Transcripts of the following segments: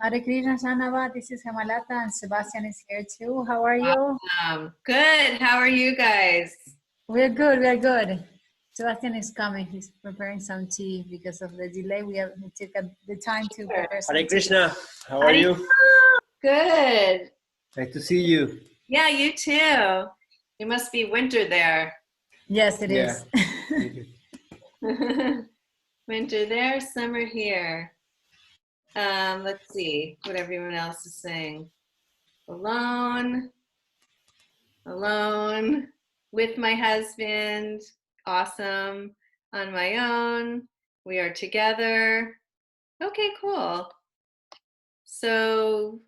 Hare Krishna, Jahnava. This is Hemalata, and Sebastian is here too. How are you? Good. How are you guys? We're good. We're good. Sebastian is coming. He's preparing some tea because of the delay. We took the time to prepare some Hare tea. Krishna. How are you? Good. Nice to see you. Yeah, you too. It must be winter there. Yes, it is. Winter there, summer here. Let's see what everyone else is saying. Alone, with my husband, awesome. On my own, we are together. Okay, cool. So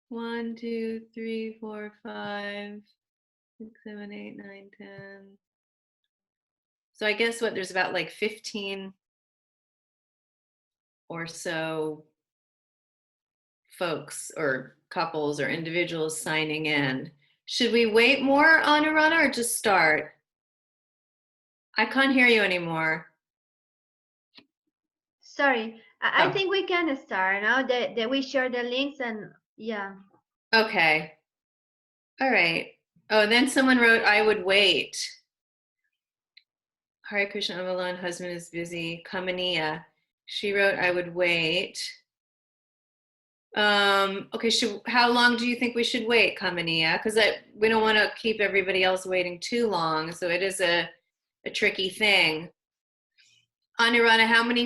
1, 2, 3, 4, 5, 6, 7, 8, 9, 10. So I guess there's about like 15 or so folks or couples or individuals signing in. Should we wait more on a runner or just start? I can't hear you anymore. Sorry, I think we can start now that we share the links and yeah. Okay. All right. Oh, then someone wrote, I would wait. Hare Krishna, I'm alone, husband is busy. Kamaniya. She wrote, I would wait. Okay, how long do you think we should wait, Kamaniya? Because we don't want to keep everybody else waiting too long, so it is a tricky thing. Anirana, how many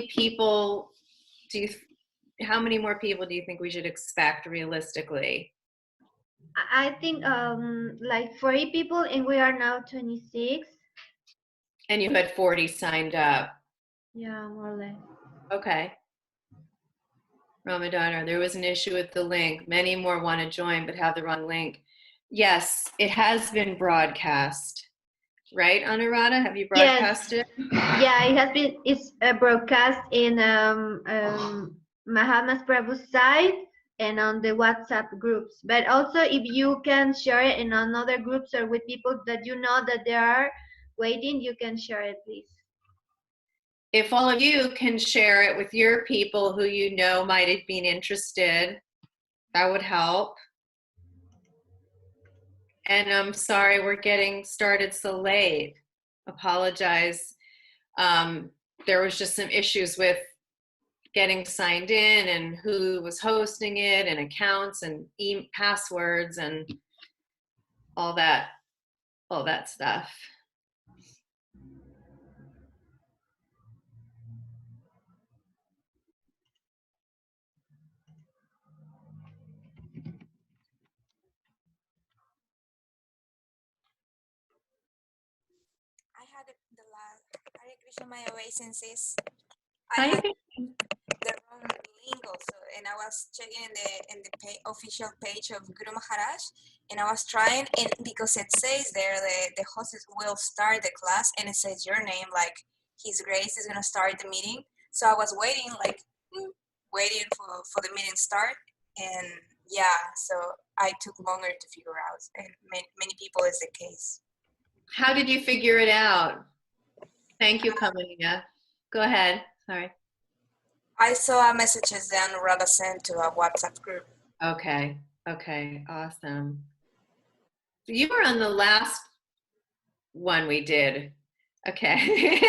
more people do you think we should expect realistically? I think like 40 people, and we are now 26. And you had 40 signed up. Yeah, more or less. Okay. Ramadana, there was an issue with the link. Many more want to join but have the wrong link. Yes, it has been broadcast. Right, Anuradha? Have you broadcast it? Yeah, it has been. It's broadcast in Mahatma Prabhu's site and on the WhatsApp groups. But also, if you can share it in another groups or with people that you know that they are waiting, you can share it, please. If all of you can share it with your people who you know might have been interested, that would help. And I'm sorry we're getting started so late. Apologize. There was just some issues with getting signed in and who was hosting it and accounts and passwords and all that stuff. I had the last Hare Krishna, my obeisances. I had the wrong link also, and I was checking in the official page of Guru Maharaj, and I was trying, and because it says there the host will start the class, and it says your name, like His Grace is gonna start the meeting. So I was waiting, waiting for the meeting start, and yeah, so I took longer to figure out, and many people is the case. How did you figure it out? Thank you, Kamania. Go ahead. Sorry. I saw messages that Anuradha sent to a WhatsApp group. Okay, awesome. So you were on the last one we did. Okay.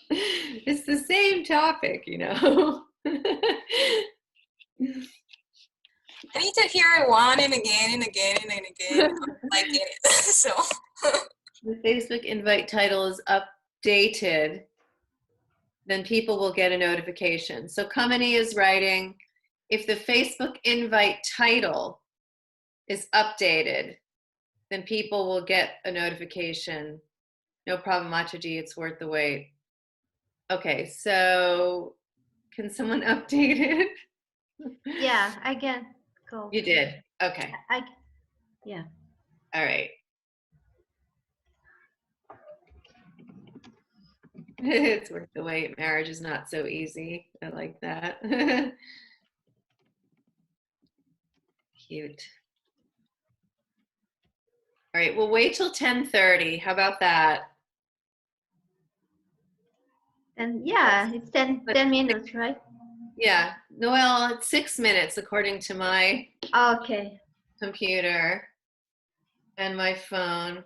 It's the same topic, you know. I need to hear it one and again and again and again. I get it. So the Facebook invite title is updated, then people will get a notification. So Kamini is writing, if the Facebook invite title is updated, then people will get a notification. No problem, Mataji, it's worth the wait. Okay, so can someone update it? Yeah, I can go. You did? Okay. Yeah. All right. It's worth the wait. Marriage is not so easy. I like that. Cute. All right, we'll wait till 10:30. How about that? And yeah, it's 10 minutes, right? Yeah. Well, it's 6 minutes according to my Okay. computer and my phone.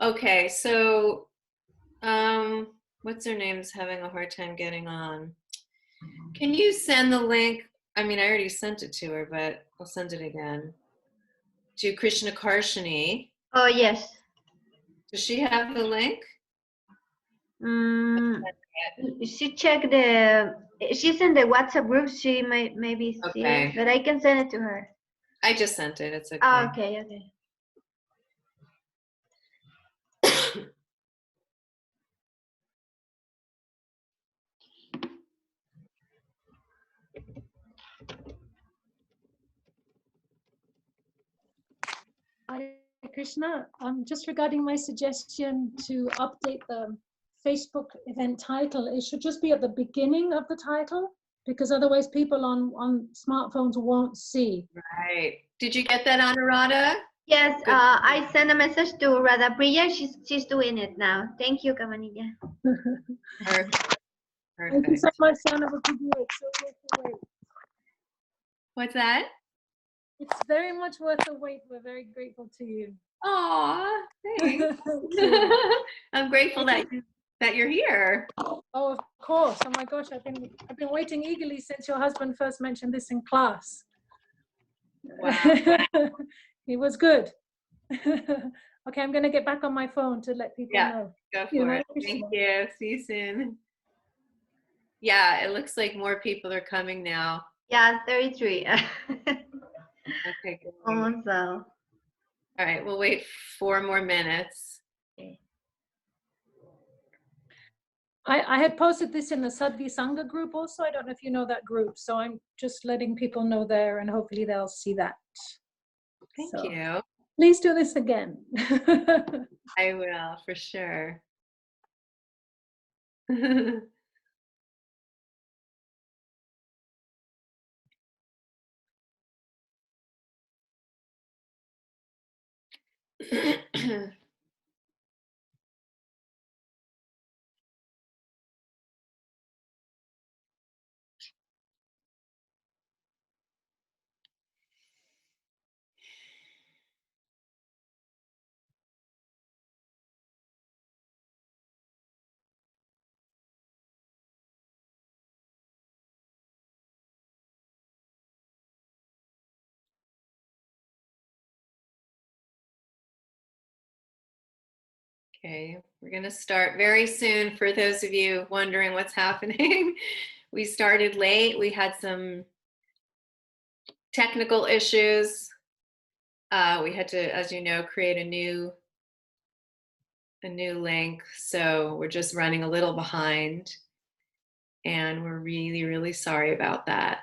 Okay, so what's her name's having a hard time getting on. Can you send the link? I mean, I already sent it to her, but I'll send it again. To Krishna Karshini. Oh, yes. Does she have the link? She checked she's in the WhatsApp group. She might maybe see Okay. it, but I can send it to her. I just sent it. It's okay. Oh, okay, okay. Hi, Krishna. Just regarding my suggestion to update the Facebook event title, it should just be at the beginning of the title, because otherwise people on smartphones won't see. Right. Did you get that, Anuradha? Yes, Good. I sent a message to Radha Priya. She's doing it now. Thank you, Kamanija. Perfect. Thank you so much, Jahnava Prabhu. It's so worth the wait. What's that? It's very much worth the wait. We're very grateful to you. Aw, thanks. I'm grateful that you're here. Oh, of course. Oh my gosh, I've been waiting eagerly since your husband first mentioned this in class. Wow. It was good. Okay, I'm going to get back on my phone to let people know. Go for it. Thank you. See you soon. Yeah, it looks like more people are coming now. Yeah, 33. Okay, good. Almost so. All right, we'll wait 4 more minutes. Okay. I had posted this in the Sadhvi Sangha group also. I don't know if you know that group. So I'm just letting people know there, and hopefully they'll see that. Thank you. Please do this again. I will, for sure. Okay, we're going to start very soon. For those of you wondering what's happening, we started late. We had some technical issues. We had to, as you know, create a new link. So we're just running a little behind. And we're really, really sorry about that.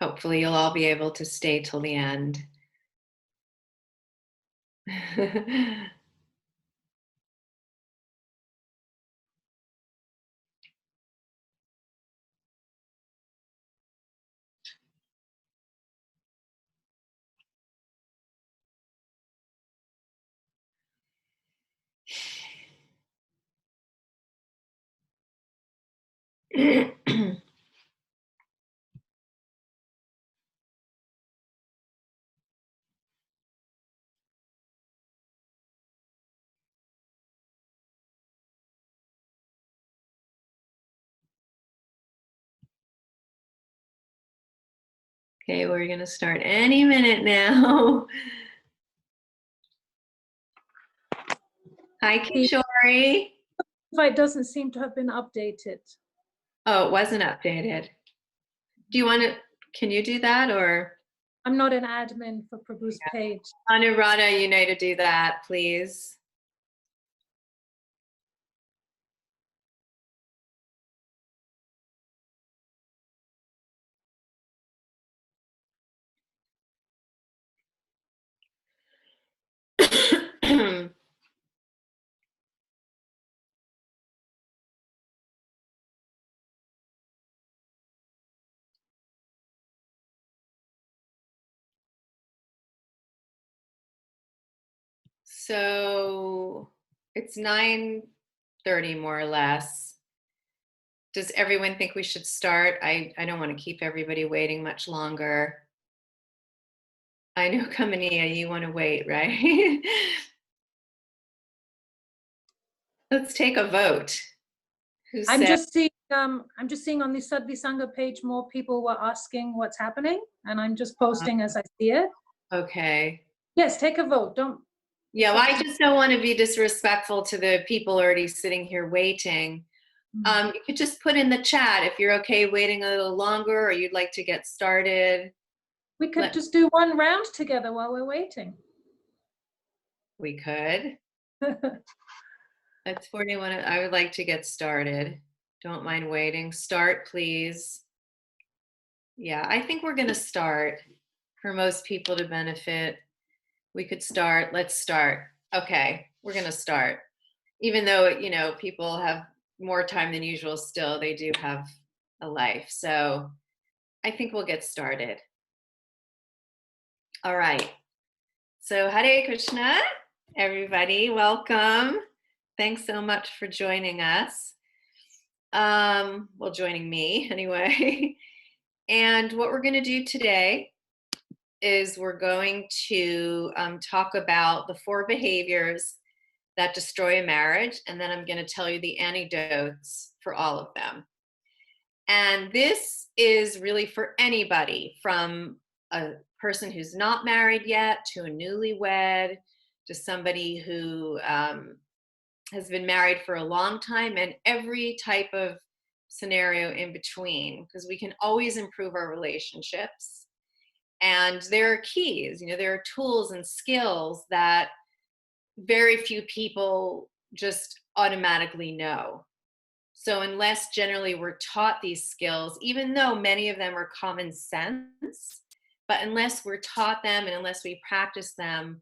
Hopefully you'll all be able to stay till the end. Okay, we're going to start any minute now. Hi, Kishori. It doesn't seem to have been updated. Oh, it wasn't updated. Do you want to, can you do that, or? I'm not an admin for Prabhu's page. Anuradha, you know to do that, please. So it's 9:30 more or less. Does everyone think we should start? I don't want to keep everybody waiting much longer. I know, Kamania, you want to wait, right? Let's take a vote. Who I'm said? just seeing on the Sadvi Sangha page more people were asking what's happening, and I'm just posting as I see it. Okay. Yes, take a vote. Don't. Yeah, well, I just don't want to be disrespectful to the people already sitting here waiting. You could just put in the chat if you're okay waiting a little longer or you'd like to get started. We could just do one round together while we're waiting. We could. That's 41. I would like to get started. Don't mind waiting. Start, please. Yeah, I think we're going to start for most people to benefit. We could start. Let's start. Okay, we're going to start. Even though, you know, people have more time than usual still, they do have a life. So I think we'll get started. All right. So Hare Krishna, everybody. Welcome. Thanks so much for joining us. Well, joining me anyway. And what we're going to do today is we're going to talk about the 4 behaviors that destroy a marriage, and then I'm going to tell you the antidotes for all of them. And this is really for anybody, from a person who's not married yet to a newlywed to somebody who has been married for a long time, and every type of scenario in between, because we can always improve our relationships. And there are keys, you know, there are tools and skills that very few people just automatically know. So unless generally we're taught these skills, even though many of them are common sense, but unless we're taught them and unless we practice them,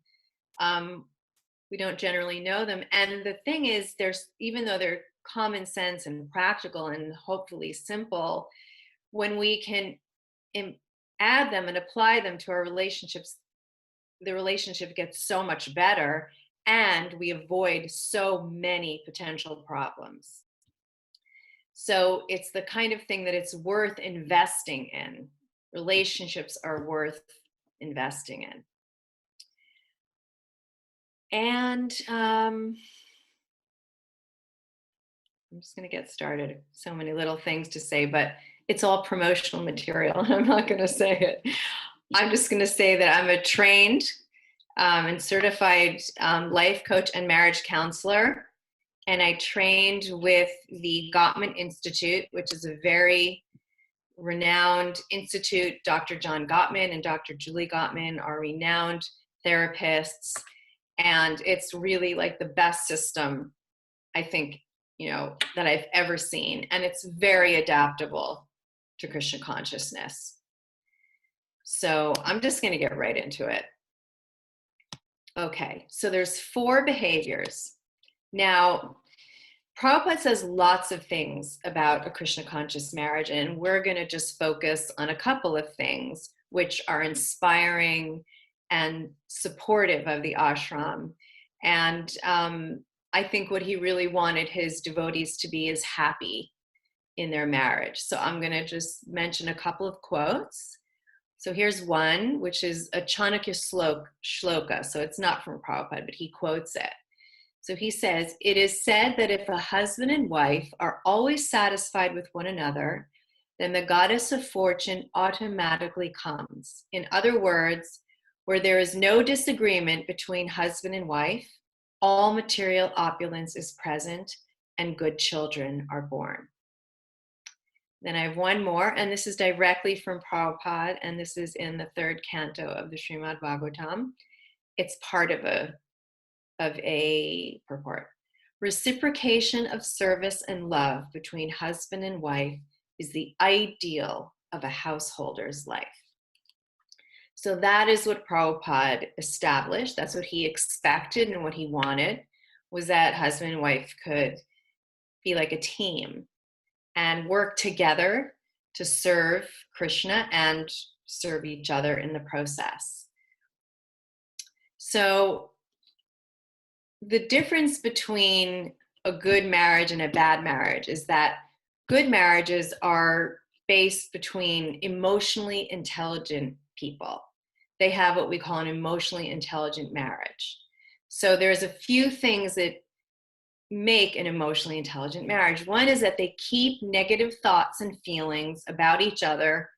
we don't generally know them. And the thing is, even though they're common sense and practical and hopefully simple, when we can add them and apply them to our relationships, the relationship gets so much better and we avoid so many potential problems. So it's the kind of thing that it's worth investing in. Relationships are worth investing in. And I'm just going to get started. So many little things to say, but it's all promotional material. I'm not going to say it. I'm just going to say that I'm a trained and certified life coach and marriage counselor. And I trained with the Gottman Institute, which is a very renowned institute. Dr. John Gottman and Dr. Julie Gottman are renowned therapists. And it's really like the best system, I think, you know, that I've ever seen. And it's very adaptable to Krishna consciousness. So I'm just going to get right into it. Okay, so there's 4 behaviors. Now, Prabhupada says lots of things about a Krishna conscious marriage, and we're going to just focus on a couple of things which are inspiring and supportive of the ashram. And I think what he really wanted his devotees to be is happy in their marriage. So I'm going to just mention a couple of quotes. So here's one, which is a Chanakya shloka. So it's not from Prabhupada, but he quotes it. So he says, "It is said that if a husband and wife are always satisfied with one another, then the goddess of fortune automatically comes. In other words, where there is no disagreement between husband and wife, all material opulence is present and good children are born." Then I have one more, and this is directly from Prabhupada, and this is in the 3rd canto of the Srimad Bhagavatam. It's part of a purport. "Reciprocation of service and love between husband and wife is the ideal of a householder's life." So that is what Prabhupada established. That's what he expected and what he wanted, was that husband and wife could be like a team and work together to serve Krishna and serve each other in the process. So the difference between a good marriage and a bad marriage is that good marriages are based between emotionally intelligent people. They have what we call an emotionally intelligent marriage. So there's a few things that make an emotionally intelligent marriage. One is that they keep negative thoughts and feelings about each other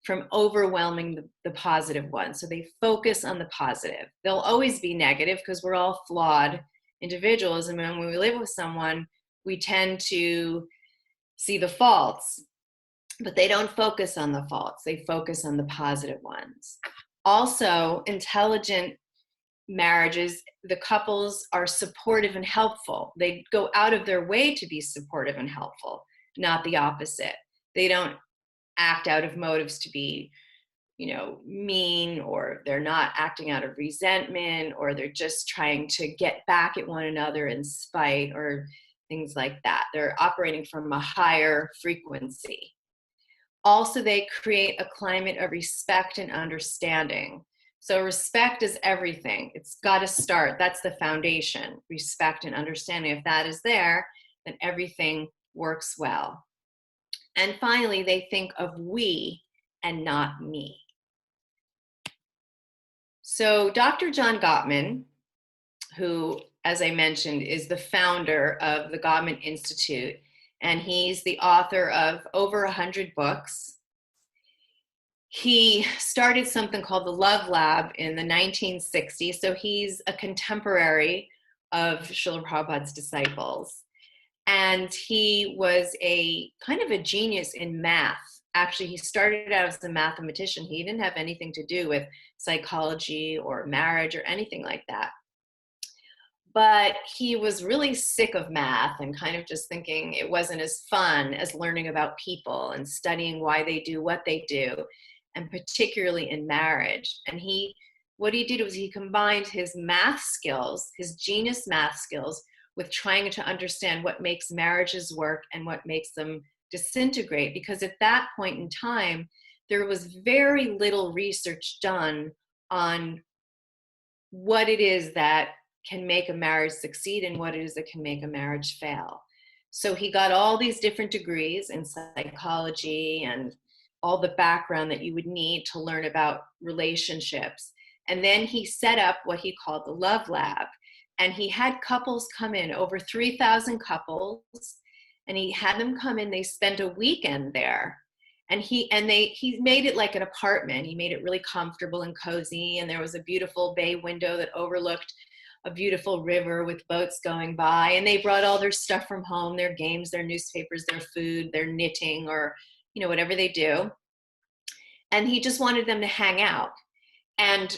from overwhelming the positive ones. So they focus on the positive. They'll always be negative because we're all flawed individuals. And when we live with someone, we tend to see the faults, but they don't focus on the faults. They focus on the positive ones. Also, intelligent marriages, the couples are supportive and helpful. They go out of their way to be supportive and helpful, not the opposite. They don't act out of motives to be, mean, or they're not acting out of resentment, or they're just trying to get back at one another in spite or things like that. They're operating from a higher frequency. Also, they create a climate of respect and understanding. So respect is everything. It's got to start. That's the foundation, respect and understanding. If that is there, then everything works well. And finally, they think of we and not me. So Dr. John Gottman, who, as I mentioned, is the founder of the Gottman Institute, and he's the author of over 100 books. He started something called the Love Lab in the 1960s. So he's a contemporary of Srila Prabhupada's disciples. And he was a kind of a genius in math. Actually, he started out as a mathematician. He didn't have anything to do with psychology or marriage or anything like that. But he was really sick of math and kind of just thinking it wasn't as fun as learning about people and studying why they do what they do, and particularly in marriage. And what he did was he combined his math skills, his genius math skills, with trying to understand what makes marriages work and what makes them disintegrate. Because at that point in time, there was very little research done on what it is that can make a marriage succeed and what it is that can make a marriage fail. So he got all these different degrees in psychology and all the background that you would need to learn about relationships. And then he set up what he called the Love Lab. And he had couples come in, over 3,000 couples, and he had them come in. They spent a weekend there. And he made it like an apartment. He made it really comfortable and cozy. And there was a beautiful bay window that overlooked a beautiful river with boats going by. And they brought all their stuff from home, their games, their newspapers, their food, their knitting, or whatever they do. And he just wanted them to hang out. And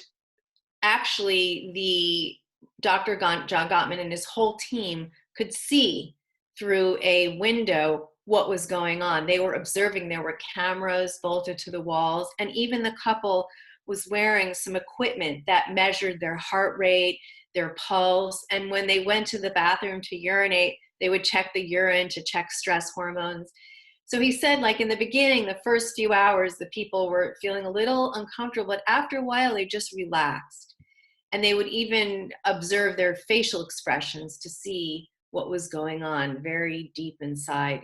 actually, the Dr. John Gottman and his whole team could see through a window what was going on. They were observing. There were cameras bolted to the walls, and even the couple was wearing some equipment that measured their heart rate, their pulse, and when they went to the bathroom to urinate, they would check the urine to check stress hormones. So he said, like in the beginning, the first few hours, the people were feeling a little uncomfortable, but after a while, they just relaxed. And they would even observe their facial expressions to see what was going on very deep inside.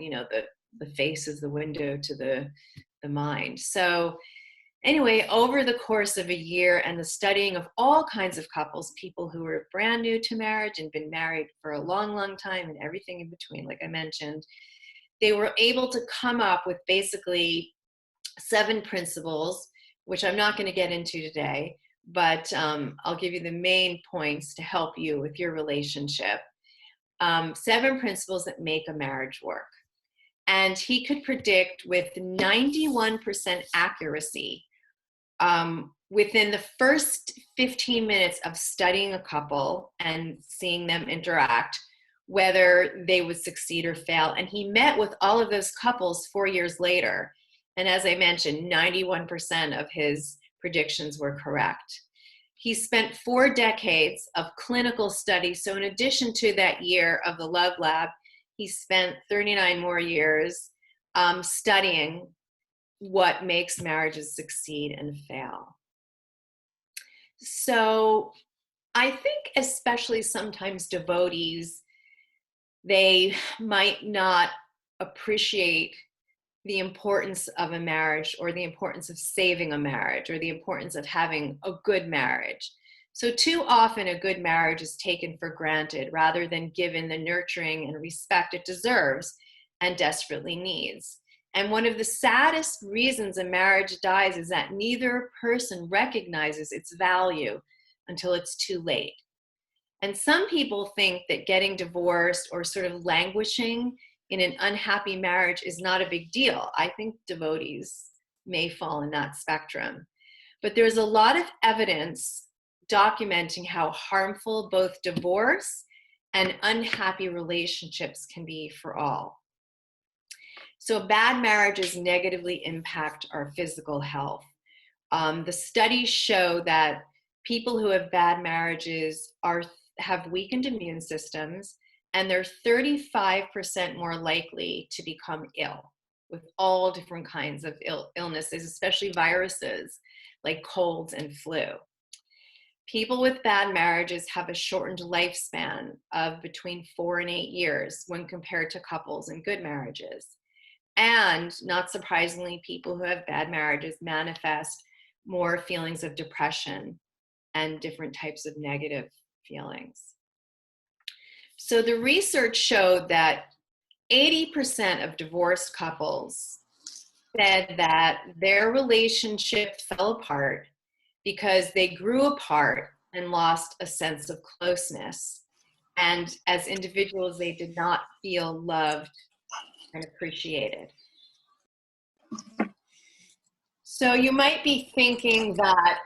The face is the window to the mind. So anyway, over the course of a year and the studying of all kinds of couples, people who were brand new to marriage and been married for a long, long time and everything in between, like I mentioned, they were able to come up with basically 7 principles, which I'm not going to get into today, but I'll give you the main points to help you with your relationship. 7 principles that make a marriage work. And he could predict with 91% accuracy within the first 15 minutes of studying a couple and seeing them interact, whether they would succeed or fail. And he met with all of those couples 4 years later. And as I mentioned, 91% of his predictions were correct. He spent 4 decades of clinical study. So in addition to that year of the Love Lab, he spent 39 more years studying what makes marriages succeed and fail. So I think especially sometimes devotees, they might not appreciate the importance of a marriage, or the importance of saving a marriage, or the importance of having a good marriage. So too often a good marriage is taken for granted rather than given the nurturing and respect it deserves and desperately needs. And one of the saddest reasons a marriage dies is that neither person recognizes its value until it's too late. And some people think that getting divorced or sort of languishing in an unhappy marriage is not a big deal. I think devotees may fall in that spectrum. But there's a lot of evidence documenting how harmful both divorce and unhappy relationships can be for all. So bad marriages negatively impact our physical health. The studies show that people who have bad marriages have weakened immune systems, and they're 35% more likely to become ill with all different kinds of illnesses, especially viruses like colds and flu. People with bad marriages have a shortened lifespan of between 4 and 8 years when compared to couples in good marriages. And not surprisingly, people who have bad marriages manifest more feelings of depression and different types of negative feelings. So the research showed that 80% of divorced couples said that their relationship fell apart because they grew apart and lost a sense of closeness. And as individuals, they did not feel loved and appreciated. So you might be thinking that,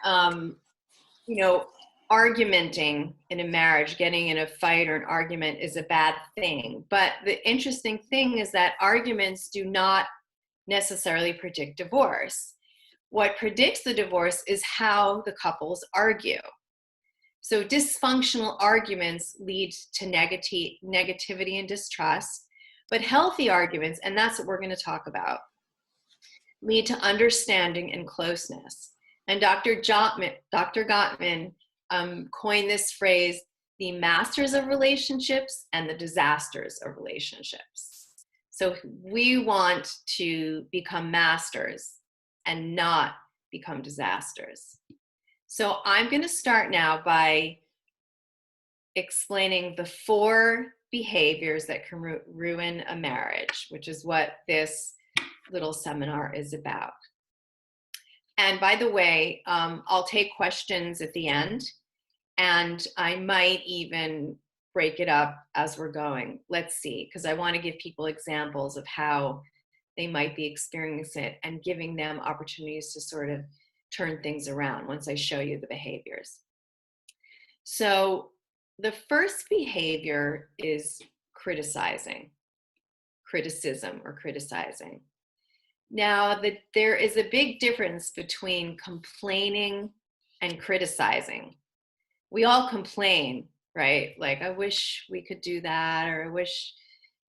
argumenting in a marriage, getting in a fight or an argument is a bad thing. But the interesting thing is that arguments do not necessarily predict divorce. What predicts the divorce is how the couples argue. So dysfunctional arguments lead to negativity and distrust, but healthy arguments, and that's what we're going to talk about, lead to understanding and closeness. And Dr. Gottman coined this phrase, the masters of relationships and the disasters of relationships. So we want to become masters and not become disasters. So I'm going to start now by explaining the 4 behaviors that can ruin a marriage, which is what this little seminar is about. And by the way, I'll take questions at the end, and I might even break it up as we're going. Let's see, because I want to give people examples of how they might be experiencing it and giving them opportunities to sort of turn things around once I show you the behaviors. So the first behavior is criticism or criticizing. Now, there is a big difference between complaining and criticizing. We all complain, right? Like, I wish we could do that, or I wish,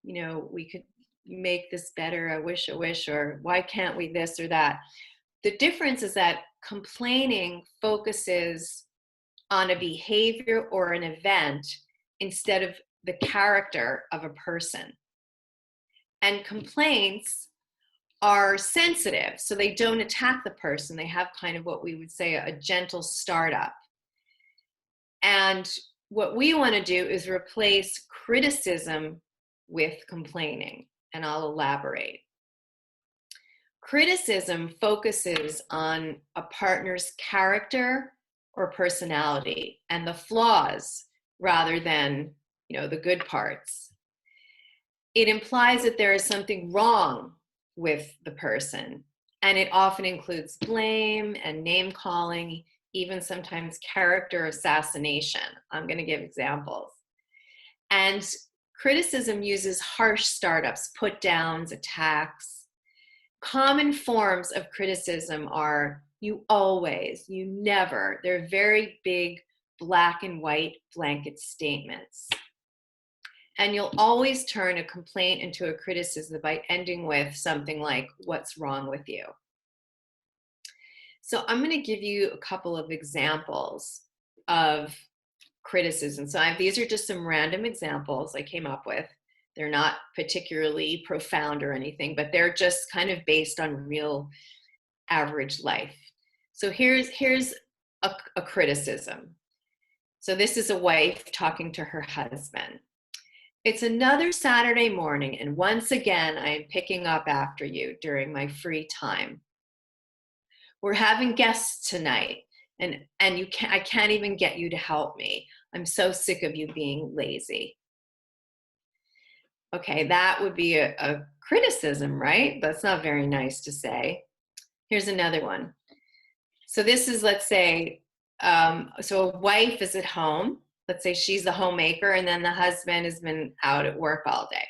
we could make this better. I wish, or why can't we this or that? The difference is that complaining focuses on a behavior or an event instead of the character of a person. And complaints are sensitive, so they don't attack the person. They have kind of what we would say a gentle startup. And what we want to do is replace criticism with complaining, and I'll elaborate. Criticism focuses on a partner's character or personality and the flaws rather than, the good parts. It implies that there is something wrong with the person, and it often includes blame and name calling, even sometimes character assassination. I'm going to give examples. And criticism uses harsh startups, put downs, attacks. Common forms of criticism are you always, you never. They're very big black and white blanket statements. And you'll always turn a complaint into a criticism by ending with something like, what's wrong with you? So I'm going to give you a couple of examples of criticism. So these are just some random examples I came up with. They're not particularly profound or anything, but they're just kind of based on real average life. So here's a criticism. So this is a wife talking to her husband. It's another Saturday morning, and once again, I am picking up after you during my free time. We're having guests tonight, and I can't even get you to help me. I'm so sick of you being lazy. Okay, that would be a criticism, right? That's not very nice to say. Here's another one. So this is, let's say, so a wife is at home. Let's say she's the homemaker, and then the husband has been out at work all day.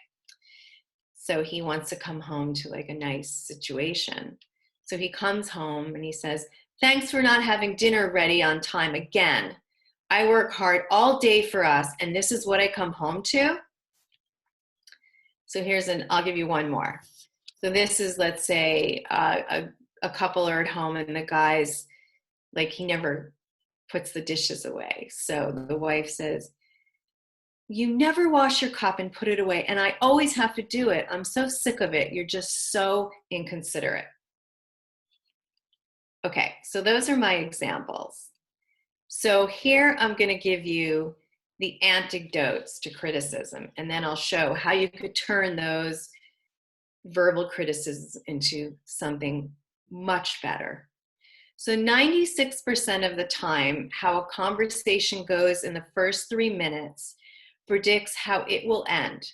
So he wants to come home to like a nice situation. So he comes home and he says, "Thanks for not having dinner ready on time again. I work hard all day for us, and this is what I come home to." So I'll give you one more. So this is, let's say, a couple are at home, and the guy's like, he never puts the dishes away. So the wife says, "You never wash your cup and put it away, and I always have to do it. I'm so sick of it. You're just so inconsiderate." Okay, so those are my examples. So here I'm going to give you the antidotes to criticism, and then I'll show how you could turn those verbal criticisms into something much better. So 96% of the time, how a conversation goes in the first 3 minutes predicts how it will end.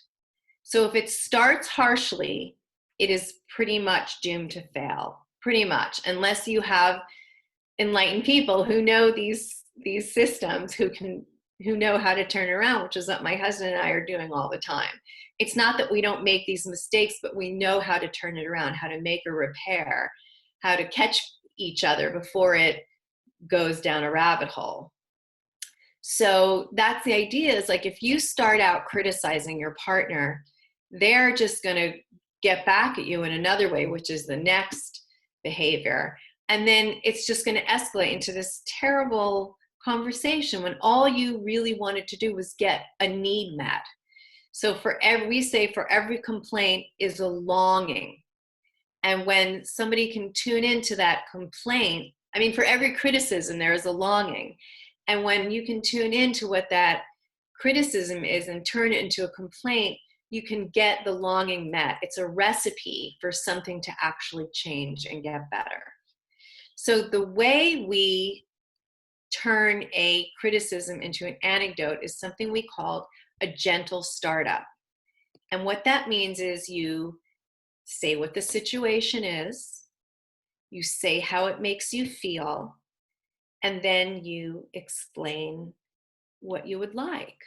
So if it starts harshly, it is pretty much doomed to fail, pretty much, unless you have enlightened people who know these systems, who know how to turn around, which is what my husband and I are doing all the time. It's not that we don't make these mistakes, but we know how to turn it around, how to make a repair, how to catch each other before it goes down a rabbit hole. So that's the idea, is like, if you start out criticizing your partner, they're just going to get back at you in another way, which is the next behavior. And then it's just going to escalate into this terrible conversation when all you really wanted to do was get a need met. So we say for every complaint is a longing. And when somebody can tune into that complaint, for every criticism, there is a longing. And when you can tune into what that criticism is and turn it into a complaint, you can get the longing met. It's a recipe for something to actually change and get better. So the way we turn a criticism into an anecdote is something we call a gentle startup. And what that means is you say what the situation is, you say how it makes you feel, and then you explain what you would like.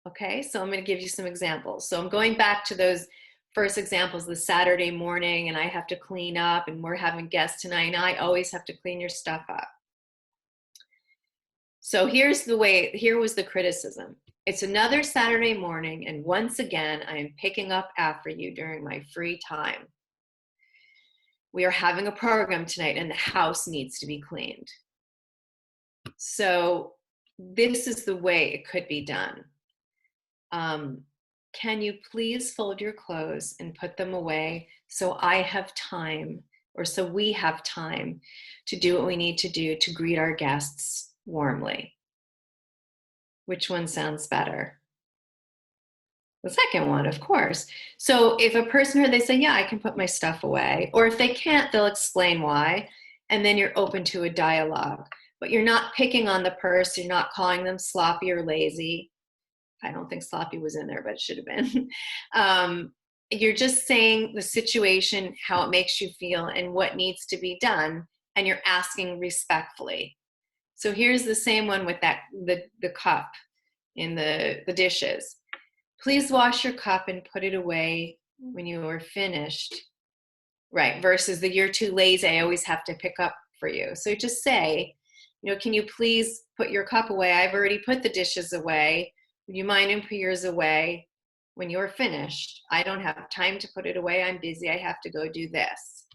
Okay, so I'm going to give you some examples. So I'm going back to those first examples, the Saturday morning, and I have to clean up, and we're having guests tonight, and I always have to clean your stuff up. So here was the criticism. It's another Saturday morning, and once again, I am picking up after you during my free time. We are having a program tonight, and the house needs to be cleaned. So this is the way it could be done. Can you please fold your clothes and put them away so I have time, or so we have time to do what we need to do to greet our guests warmly? Which one sounds better? The second one, of course. So if a person heard, they say, "Yeah, I can put my stuff away." Or if they can't, they'll explain why. And then you're open to a dialogue. But you're not picking on the person. You're not calling them sloppy or lazy. I don't think sloppy was in there, but it should have been. You're just saying the situation, how it makes you feel, and what needs to be done. And you're asking respectfully. So here's the same one with the cup in the dishes. Please wash your cup and put it away when you are finished. Right, versus the "you're too lazy, I always have to pick up for you." So just say, "Can you please put your cup away? I've already put the dishes away. Would you mind and put yours away when you're finished? I don't have time to put it away. I'm busy. I have to go do this."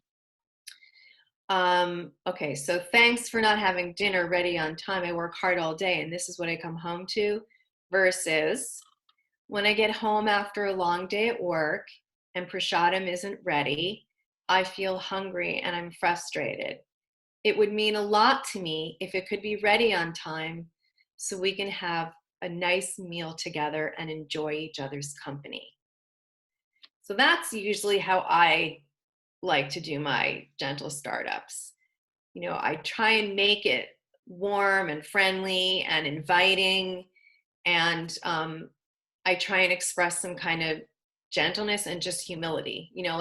Okay, so thanks for not having dinner ready on time. I work hard all day and this is what I come home to. Versus when I get home after a long day at work and prasadam isn't ready, I feel hungry and I'm frustrated. It would mean a lot to me if it could be ready on time so we can have a nice meal together and enjoy each other's company. So that's usually how I like to do my gentle startups. You know, I try and make it warm and friendly and inviting, and I try and express some kind of gentleness and just humility, you know,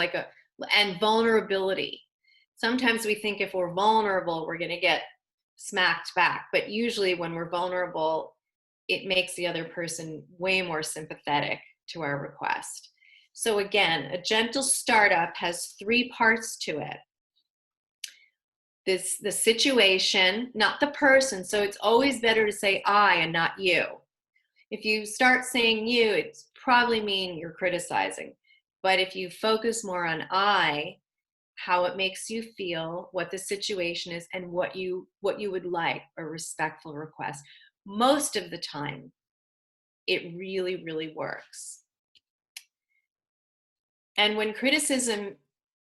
and vulnerability. Sometimes we think if we're vulnerable, we're going to get smacked back, but usually when we're vulnerable, it makes the other person way more sympathetic to our request. So again, a gentle startup has 3 parts to it. The situation, not the person. So it's always better to say I and not you. If you start saying you, it's probably mean you're criticizing. But if you focus more on I, how it makes you feel, what the situation is, and what you would like, a respectful request, most of the time, it really, really works. And when criticism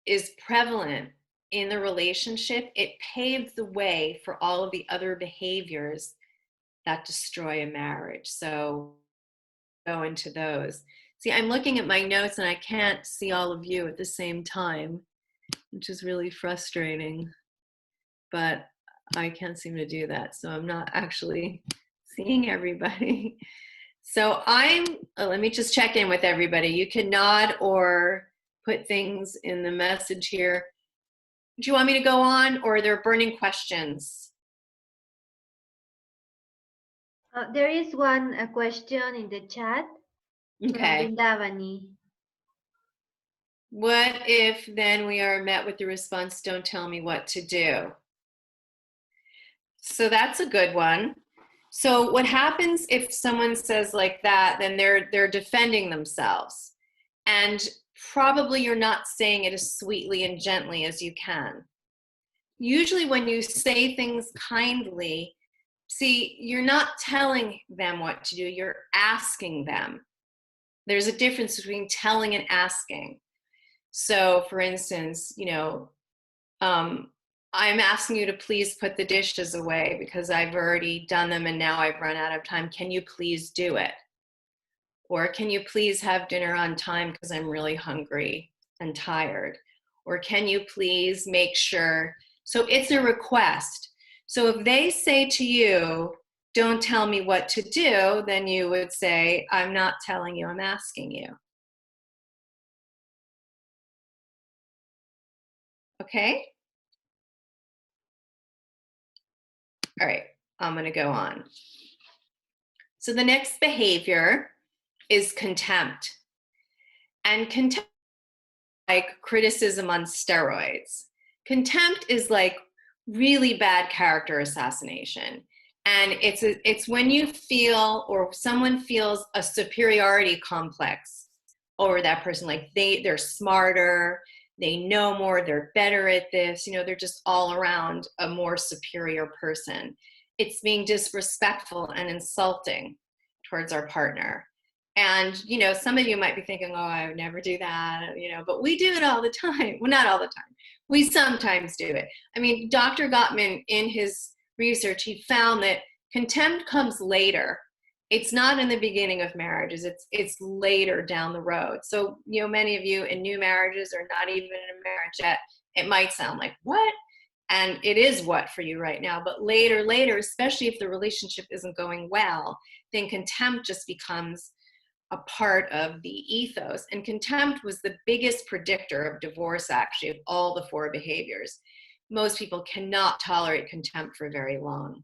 is prevalent in the relationship, it paves the way for all of the other behaviors that destroy a marriage. So go into those. See, I'm looking at my notes and I can't see all of you at the same time, which is really frustrating, but I can't seem to do that. So I'm not actually seeing everybody. So let me just check in with everybody. You can nod or put things in the message here. Do you want me to go on, or are there burning questions? There is one question in the chat from Okay. Vrindavani. What if then we are met with the response, don't tell me what to do? So that's a good one. So what happens if someone says like that, then they're defending themselves. And probably you're not saying it as sweetly and gently as you can. Usually when you say things kindly, see, you're not telling them what to do, you're asking them. There's a difference between telling and asking. So for instance, you know, I'm asking you to please put the dishes away because I've already done them and now I've run out of time. Can you please do it? Or can you please have dinner on time because I'm really hungry and tired? Or can you please make sure? So it's a request. So if they say to you, don't tell me what to do, then you would say, I'm not telling you, I'm asking you. Okay? All right, I'm going to go on. So the next behavior is contempt. And contempt is like criticism on steroids. Contempt is like really bad character assassination. And it's when you feel, or someone feels, a superiority complex over that person, like they're smarter, they know more, they're better at this, you know, they're just all around a more superior person. It's being disrespectful and insulting towards our partner. And, you know, some of you might be thinking, oh, I would never do that, you know, but we do it all the time. Well, not all the time. We sometimes do it. I mean, Dr. Gottman, in his research, he found that contempt comes later. It's not in the beginning of marriages. It's later down the road. So, you know, many of you in new marriages or not even in a marriage yet, it might sound like, what? And it is what for you right now. But later, especially if the relationship isn't going well, then contempt just becomes a part of the ethos. And contempt was the biggest predictor of divorce, actually, of all the 4 behaviors. Most people cannot tolerate contempt for very long.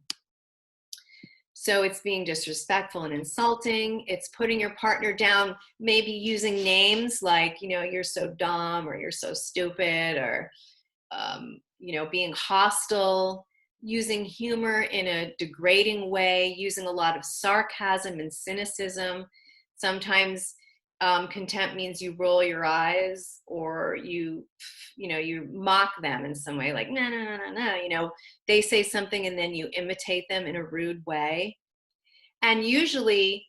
So it's being disrespectful and insulting. It's putting your partner down, maybe using names like, you know, you're so dumb, or you're so stupid, or, you know, being hostile, using humor in a degrading way, using a lot of sarcasm and cynicism. Sometimes Contempt means you roll your eyes, or you mock them in some way, like, no, no, no, no, no. You know, they say something and then you imitate them in a rude way. And usually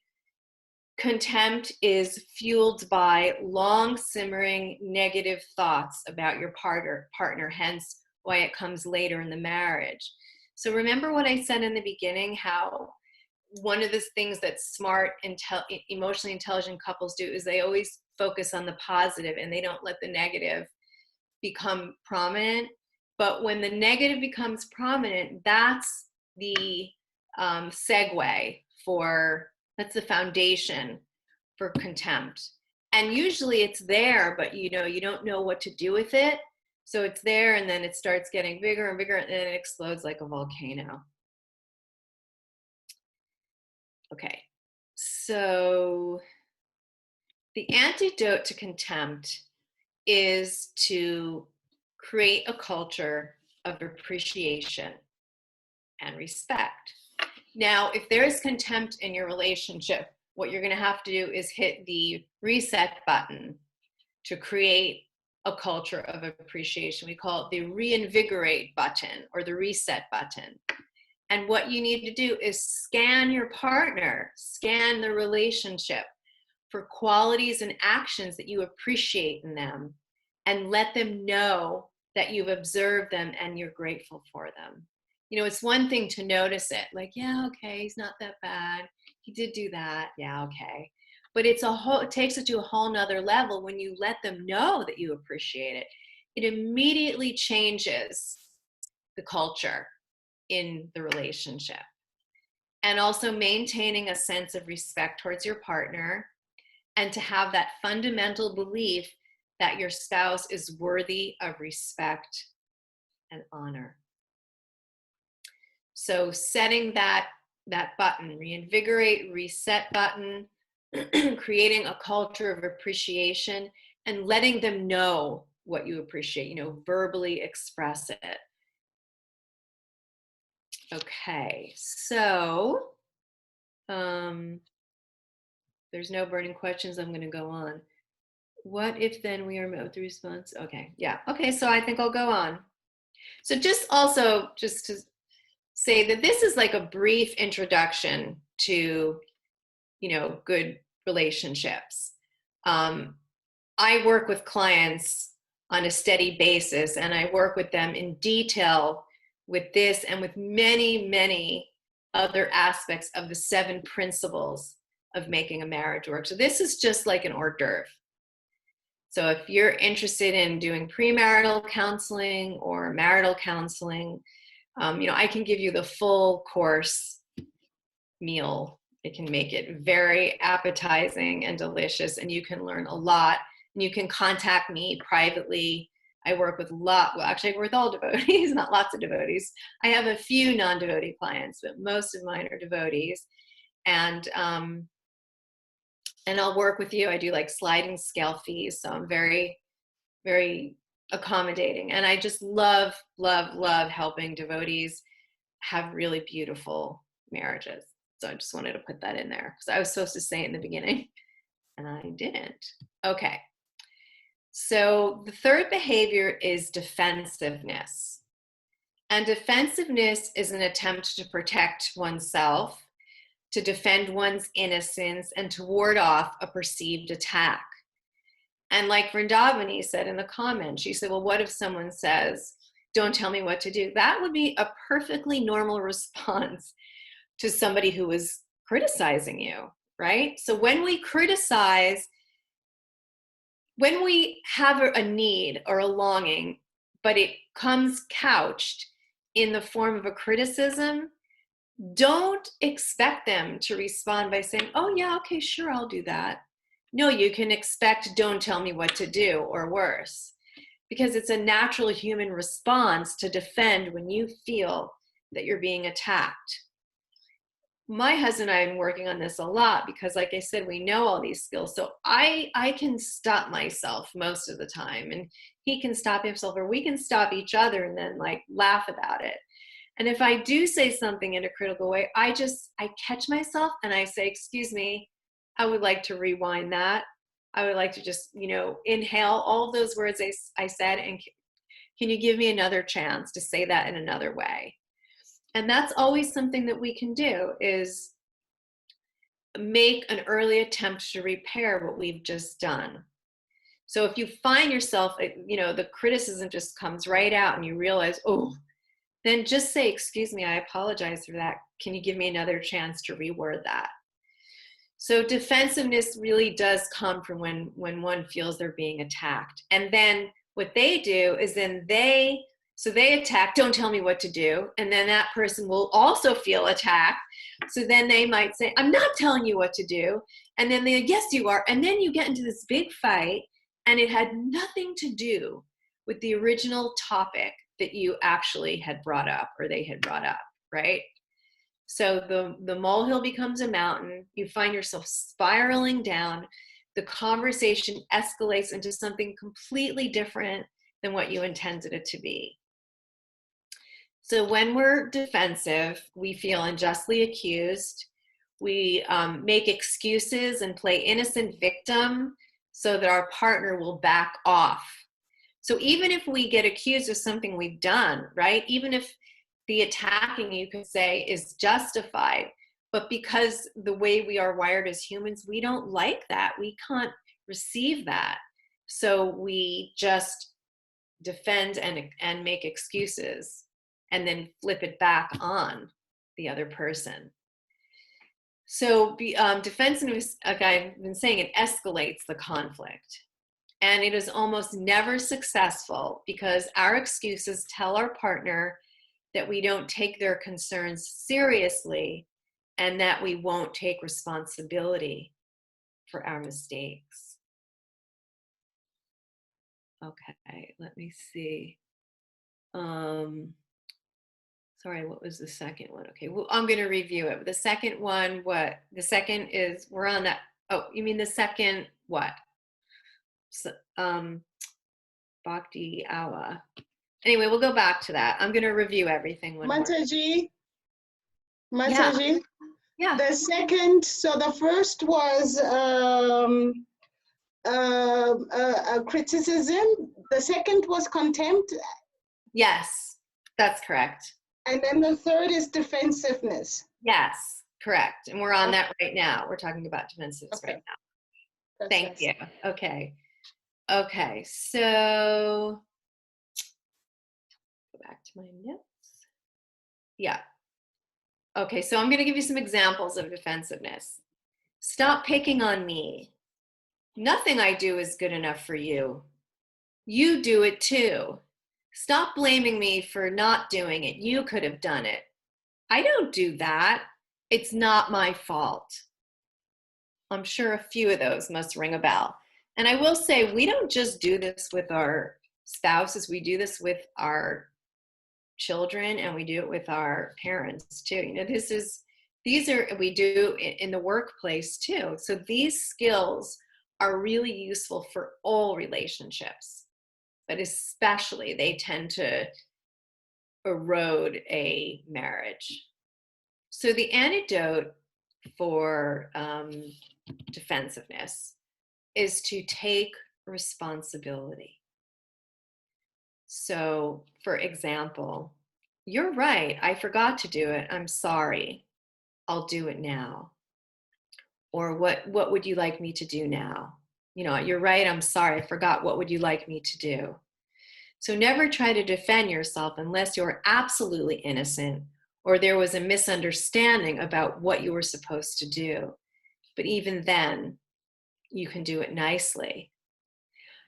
contempt is fueled by long simmering negative thoughts about your partner, hence why it comes later in the marriage. So remember what I said in the beginning, how one of the things that smart, emotionally intelligent couples do is they always focus on the positive and they don't let the negative become prominent. But when the negative becomes prominent, that's the segue that's the foundation for contempt. And usually it's there, but you don't know what to do with it. So it's there, and then it starts getting bigger and bigger, and then it explodes like a volcano. Okay, so the antidote to contempt is to create a culture of appreciation and respect. Now, if there is contempt in your relationship, what you're going to have to do is hit the reset button to create a culture of appreciation. We call it the reinvigorate button or the reset button. And what you need to do is scan your partner, scan the relationship for qualities and actions that you appreciate in them, and let them know that you've observed them and you're grateful for them. You know, it's one thing to notice it, like, yeah, okay, he's not that bad. He did do that. Yeah, okay. But it takes it to a whole nother level when you let them know that you appreciate it. It immediately changes the culture in the relationship. And also maintaining a sense of respect towards your partner, and to have that fundamental belief that your spouse is worthy of respect and honor. So setting that button, reinvigorate, reset button, creating a culture of appreciation and letting them know what you appreciate, verbally express it. Okay, so there's no burning questions. I'm going to go on. What if then we are met with the response? Okay, yeah. Okay, so I think I'll go on. So just to say that this is like a brief introduction to, good relationships. I work with clients on a steady basis, and I work with them in detail with this and with many, many other aspects of the 7 principles of making a marriage work. So this is just like an hors d'oeuvre. So if you're interested in doing premarital counseling or marital counseling, I can give you the full course meal. It can make it very appetizing and delicious, and you can learn a lot. And you can contact me privately. I work with I work with all devotees, not lots of devotees. I have a few non-devotee clients, but most of mine are devotees. And I'll work with you. I do like sliding scale fees, so I'm very, very accommodating. And I just love, love, love helping devotees have really beautiful marriages. So I just wanted to put that in there because I was supposed to say it in the beginning and I didn't. Okay. So the third behavior is defensiveness. And defensiveness is an attempt to protect oneself, to defend one's innocence, and to ward off a perceived attack. And like Vrindavani said in the comments, she said, well, what if someone says, don't tell me what to do? That would be a perfectly normal response to somebody who is criticizing you, right? So when we criticize, when we have a need or a longing, but it comes couched in the form of a criticism, don't expect them to respond by saying, oh yeah, okay, sure, I'll do that. No, you can expect, don't tell me what to do, or worse, because it's a natural human response to defend when you feel that you're being attacked. My husband and I have been working on this a lot because, like I said, we know all these skills. So I can stop myself most of the time, and he can stop himself, or we can stop each other and then like laugh about it. And if I do say something in a critical way, I catch myself and I say, excuse me, I would like to rewind that. I would like to just, inhale all of those words I said, and can you give me another chance to say that in another way? And that's always something that we can do, is make an early attempt to repair what we've just done. So if you find yourself, the criticism just comes right out and you realize, oh, then just say, excuse me, I apologize for that. Can you give me another chance to reword that? So defensiveness really does come from when one feels they're being attacked. And then what they do is they attack, don't tell me what to do. And then that person will also feel attacked. So then they might say, I'm not telling you what to do. And then they, yes, you are. And then you get into this big fight, and it had nothing to do with the original topic that you actually had brought up, or they had brought up, right? So the molehill becomes a mountain. You find yourself spiraling down. The conversation escalates into something completely different than what you intended it to be. So when we're defensive, we feel unjustly accused. We make excuses and play innocent victim so that our partner will back off. So even if we get accused of something we've done, right? Even if the attacking, you could say, is justified, but because the way we are wired as humans, we don't like that. We can't receive that. So we just defend and make excuses, and then flip it back on the other person. So defensiveness, like I've been saying, it escalates the conflict. And it is almost never successful, because our excuses tell our partner that we don't take their concerns seriously, and that we won't take responsibility for our mistakes. Okay, let me see. Sorry, what was the second one? Okay, well, I'm going to review it. The second one, what? The second is, we're on that. Oh, you mean the second what? So, Bhakti Awa. Anyway, we'll go back to that. I'm going to review everything. Mataji, Yeah. the second, so the first was a criticism. The second was contempt. Yes, that's correct. And then the third is defensiveness. Yes, correct. And we're on that right now. We're talking about defensiveness right now. Thank you. Okay. Okay, so go back to my notes. Yeah. Okay, so I'm going to give you some examples of defensiveness. Stop picking on me. Nothing I do is good enough for you. You do it too. Stop blaming me for not doing it. You could have done it. I don't do that. It's not my fault. I'm sure a few of those must ring a bell. And I will say, we don't just do this with our spouses. We do this with our children, and we do it with our parents too. You know, we do it in the workplace too. So these skills are really useful for all relationships, but especially they tend to erode a marriage. So the antidote for defensiveness is to take responsibility. So, for example, you're right, I forgot to do it. I'm sorry. I'll do it now. Or what would you like me to do now? You know, you're right, I'm sorry, I forgot. What would you like me to do? So never try to defend yourself unless you're absolutely innocent or there was a misunderstanding about what you were supposed to do. But even then, you can do it nicely.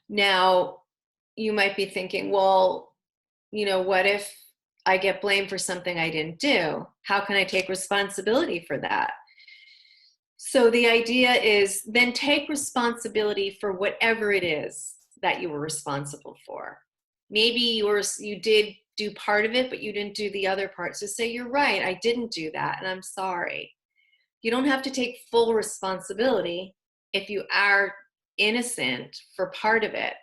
Now, you might be thinking, well, you know, what if I get blamed for something I didn't do? How can I take responsibility for that? So the idea is then take responsibility for whatever it is that you were responsible for. Maybe you did do part of it, but you didn't do the other part. So say, you're right, I didn't do that, and I'm sorry. You don't have to take full responsibility if you are innocent for part of it,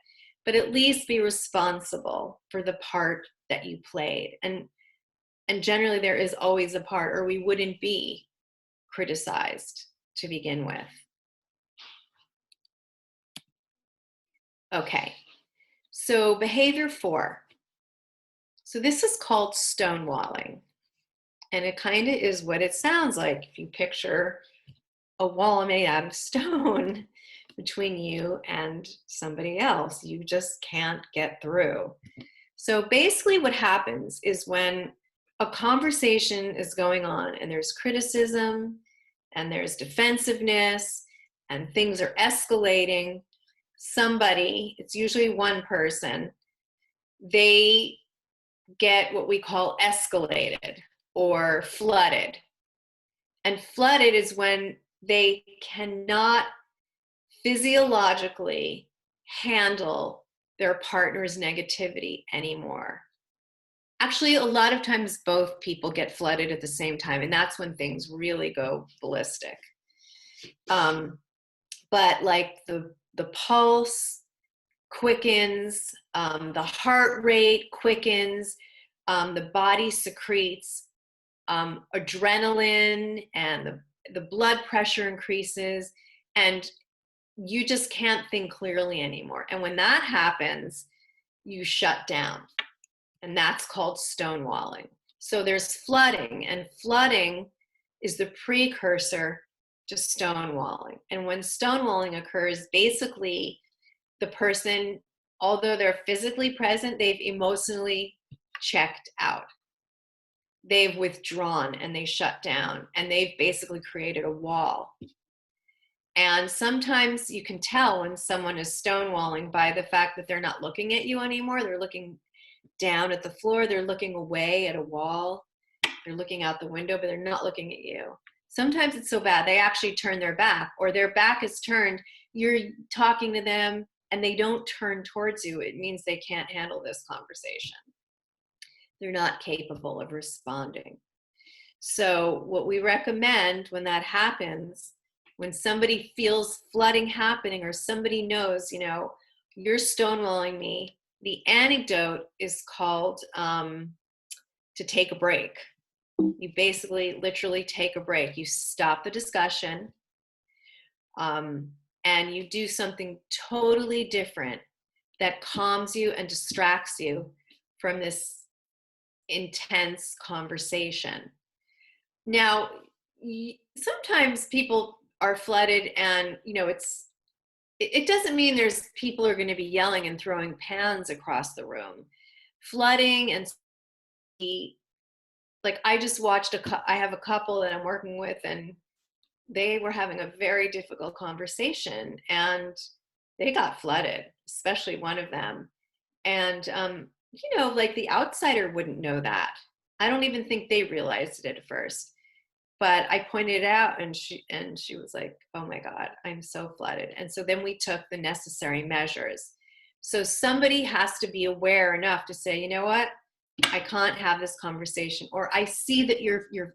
but at least be responsible for the part that you played. And generally there is always a part, or we wouldn't be criticized to begin with. Okay, so behavior 4. So this is called stonewalling. And it kind of is what it sounds like if you picture a wall made out of stone between you and somebody else. You just can't get through. So basically what happens is when a conversation is going on and there's criticism and there's defensiveness and things are escalating, somebody, it's usually one person, they get what we call escalated or flooded. And flooded is when they cannot physiologically handle their partner's negativity anymore. Actually, a lot of times both people get flooded at the same time, and that's when things really go ballistic. But like the pulse quickens, the heart rate quickens, the body secretes adrenaline, and the blood pressure increases, and you just can't think clearly anymore. And when that happens, you shut down, and that's called stonewalling. So there's flooding, and flooding is the precursor to stonewalling. And when stonewalling occurs, basically the person, although they're physically present, they've emotionally checked out. They've withdrawn and they shut down, and they've basically created a wall. And sometimes you can tell when someone is stonewalling by the fact that they're not looking at you anymore. They're looking down at the floor. They're looking away at a wall. They're looking out the window, but they're not looking at you. Sometimes it's so bad they actually turn their back, or their back is turned. You're talking to them and they don't turn towards you. It means they can't handle this conversation. They're not capable of responding. So what we recommend when that happens, when somebody feels flooding happening, or somebody knows, you're stonewalling me, the antidote is called to take a break. You basically literally take a break. You stop the discussion, and you do something totally different that calms you and distracts you from this intense conversation. Now, sometimes people are flooded, and it doesn't mean there's people are going to be yelling and throwing pans across the room. Flooding and like I just watched I have a couple that I'm working with, and they were having a very difficult conversation, and they got flooded, especially one of them. And like the outsider wouldn't know that. I don't even think they realized it at first. But I pointed it out, and she was like, oh my God, I'm so flooded. And so then we took the necessary measures. So somebody has to be aware enough to say, you know what, I can't have this conversation, or I see that you're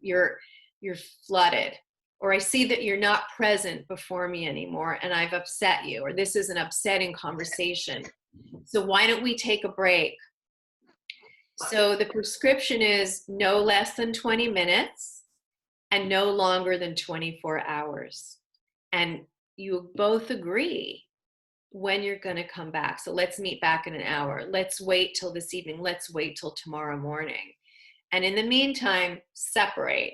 flooded, or I see that you're not present before me anymore and I've upset you, or this is an upsetting conversation. So why don't we take a break? So the prescription is no less than 20 minutes and no longer than 24 hours. And you both agree when you're going to come back. So let's meet back in an hour. Let's wait till this evening. Let's wait till tomorrow morning. And in the meantime, separate.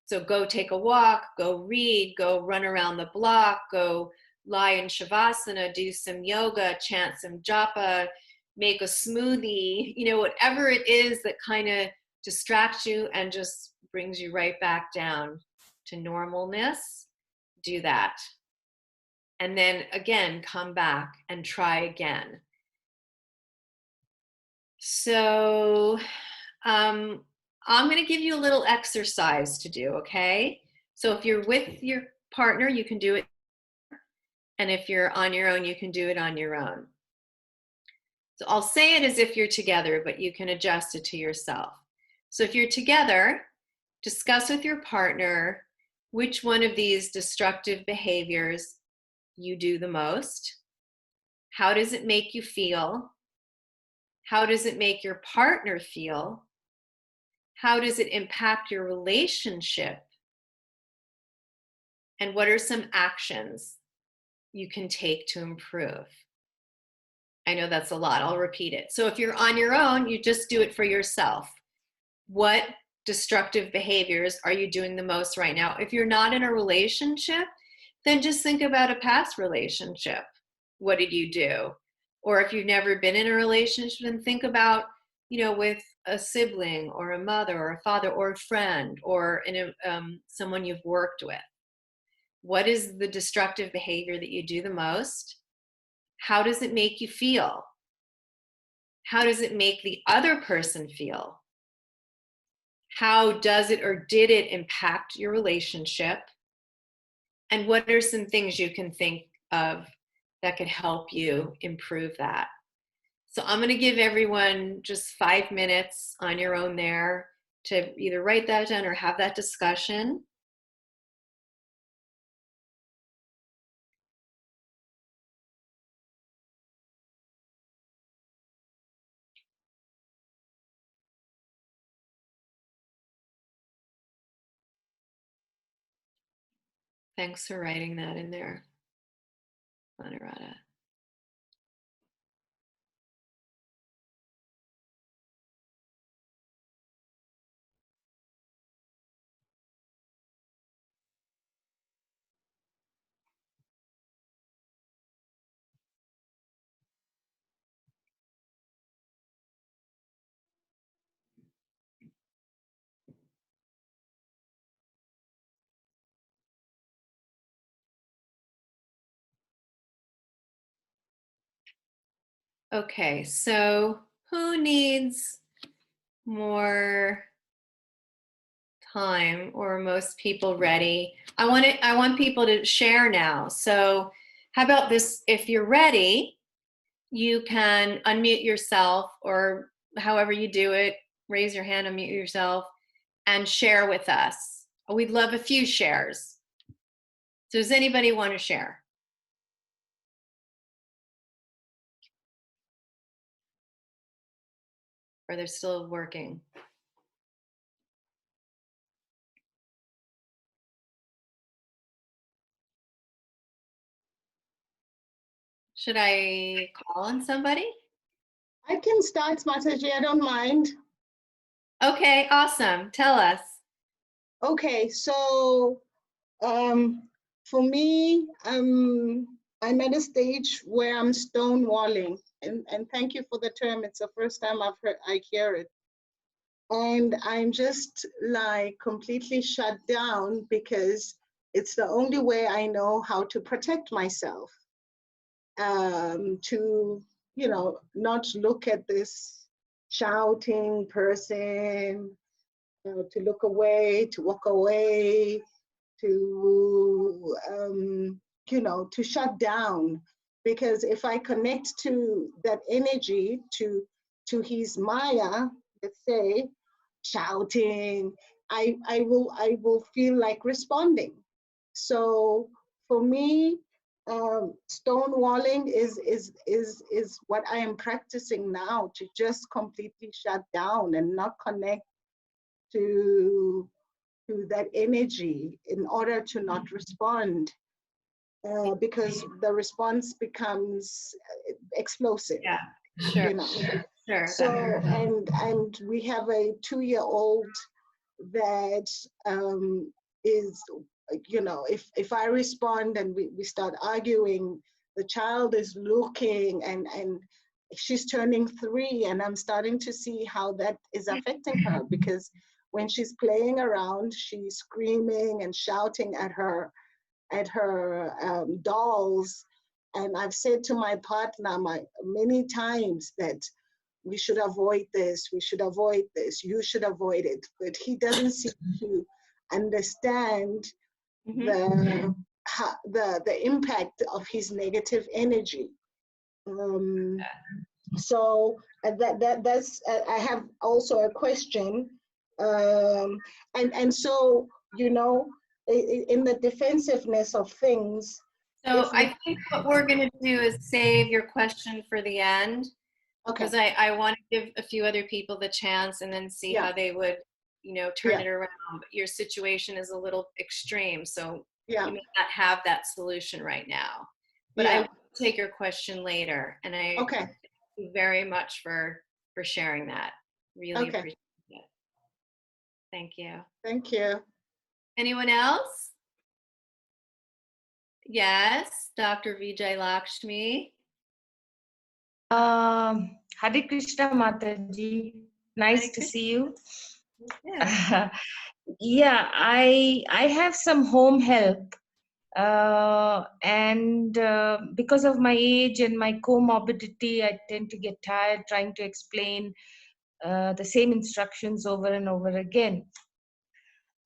So go take a walk, go read, go run around the block, go lie in Shavasana, do some yoga, chant some japa, make a smoothie, whatever it is that kind of distracts you and just brings you right back down to normalness. Do that. And then again, come back and try again. So I'm going to give you a little exercise to do, okay? So if you're with your partner, you can do it. And if you're on your own, you can do it on your own. So I'll say it as if you're together, but you can adjust it to yourself. So if you're together, discuss with your partner which one of these destructive behaviors you do the most. How does it make you feel? How does it make your partner feel? How does it impact your relationship? And what are some actions you can take to improve? I know that's a lot. I'll repeat it. So if you're on your own, you just do it for yourself. What destructive behaviors are you doing the most right now? If you're not in a relationship, then just think about a past relationship. What did you do? Or if you've never been in a relationship, then think about, with a sibling or a mother or a father or a friend or someone you've worked with. What is the destructive behavior that you do the most? How does it make you feel? How does it make the other person feel? How does it or did it impact your relationship? And what are some things you can think of that could help you improve that? So I'm going to give everyone just 5 minutes on your own there to either write that down or have that discussion. Thanks for writing that in there, Anuradha. Okay, so who needs more time, or most people ready? I want people to share now. So how about this? If you're ready, you can unmute yourself, or however you do it, raise your hand, unmute yourself, and share with us. We'd love a few shares. So does anybody want to share? Or they're still working? Should I call on somebody? I can start, Mataji, I don't mind. Okay, awesome. Tell us. Okay, so for me, I'm at a stage where I'm stonewalling, and thank you for the term. It's the first time I hear it. And I'm just like completely shut down because it's the only way I know how to protect myself. To, not look at this shouting person, to look away, to walk away, to, to shut down. Because if I connect to that energy, to his Maya, let's say, shouting, I will feel like responding. So for me, stonewalling is what I am practicing now, to just completely shut down and not connect to that energy in order to not respond, because the response becomes explosive. Yeah, sure. Sure. So, and we have a 2-year-old that is, if I respond and we start arguing, the child is looking, and she's turning 3, and I'm starting to see how that is affecting her, because when she's playing around, she's screaming and shouting at her dolls. And I've said to my partner many times that we should avoid this, you should avoid it. But he doesn't seem to understand the impact of his negative energy. So that's I have also a question, and so, in the defensiveness of things. So I think what we're going to do is save your question for the end, because I want to give a few other people the chance and then see how they would, turn it around. But your situation is a little extreme, so you may not have that solution right now. But I take your question later. And I Okay. thank you very much for sharing that. Really Okay. appreciate it. Thank you. Thank you. Anyone else? Yes, Dr. Vijay Lakshmi. Hare Krishna Mataji, nice Hare to Krishna. see you. Yeah. Yeah, I have some home help, and because of my age and my comorbidity, I tend to get tired trying to explain the same instructions over and over again,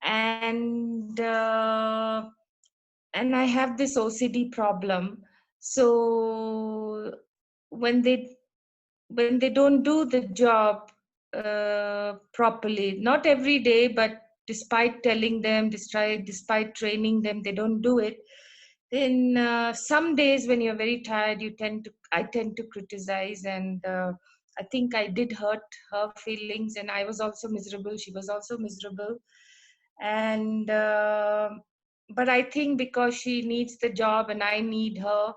and I have this OCD problem. So when they don't do the job properly, not every day, but despite telling them, despite training them, they don't do it. Then some days when you're very tired, I tend to criticize, and I think I did hurt her feelings, and I was also miserable. She was also miserable, and but I think because she needs the job and I need her,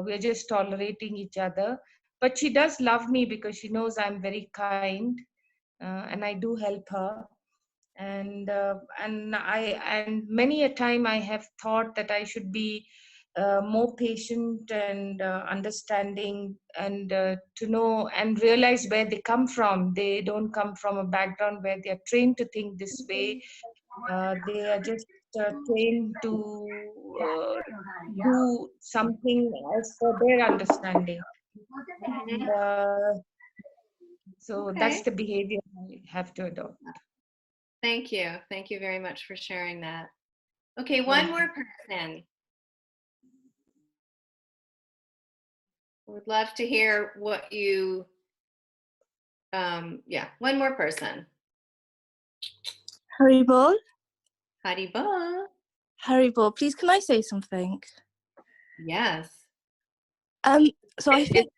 we're just tolerating each other. But she does love me because she knows I'm very kind, and I do help her. And many a time I have thought that I should be more patient and understanding, and to know and realize where they come from. They don't come from a background where they are trained to think this way. They are just trained to do something as per their understanding. And so that's Okay. the behavior I have to adopt. Thank you. Thank you very much for sharing that. Okay, one more person. Would love to hear what you, yeah, one more person. Haribol, Haribo. Haribol, please can I say something? Yes. So I think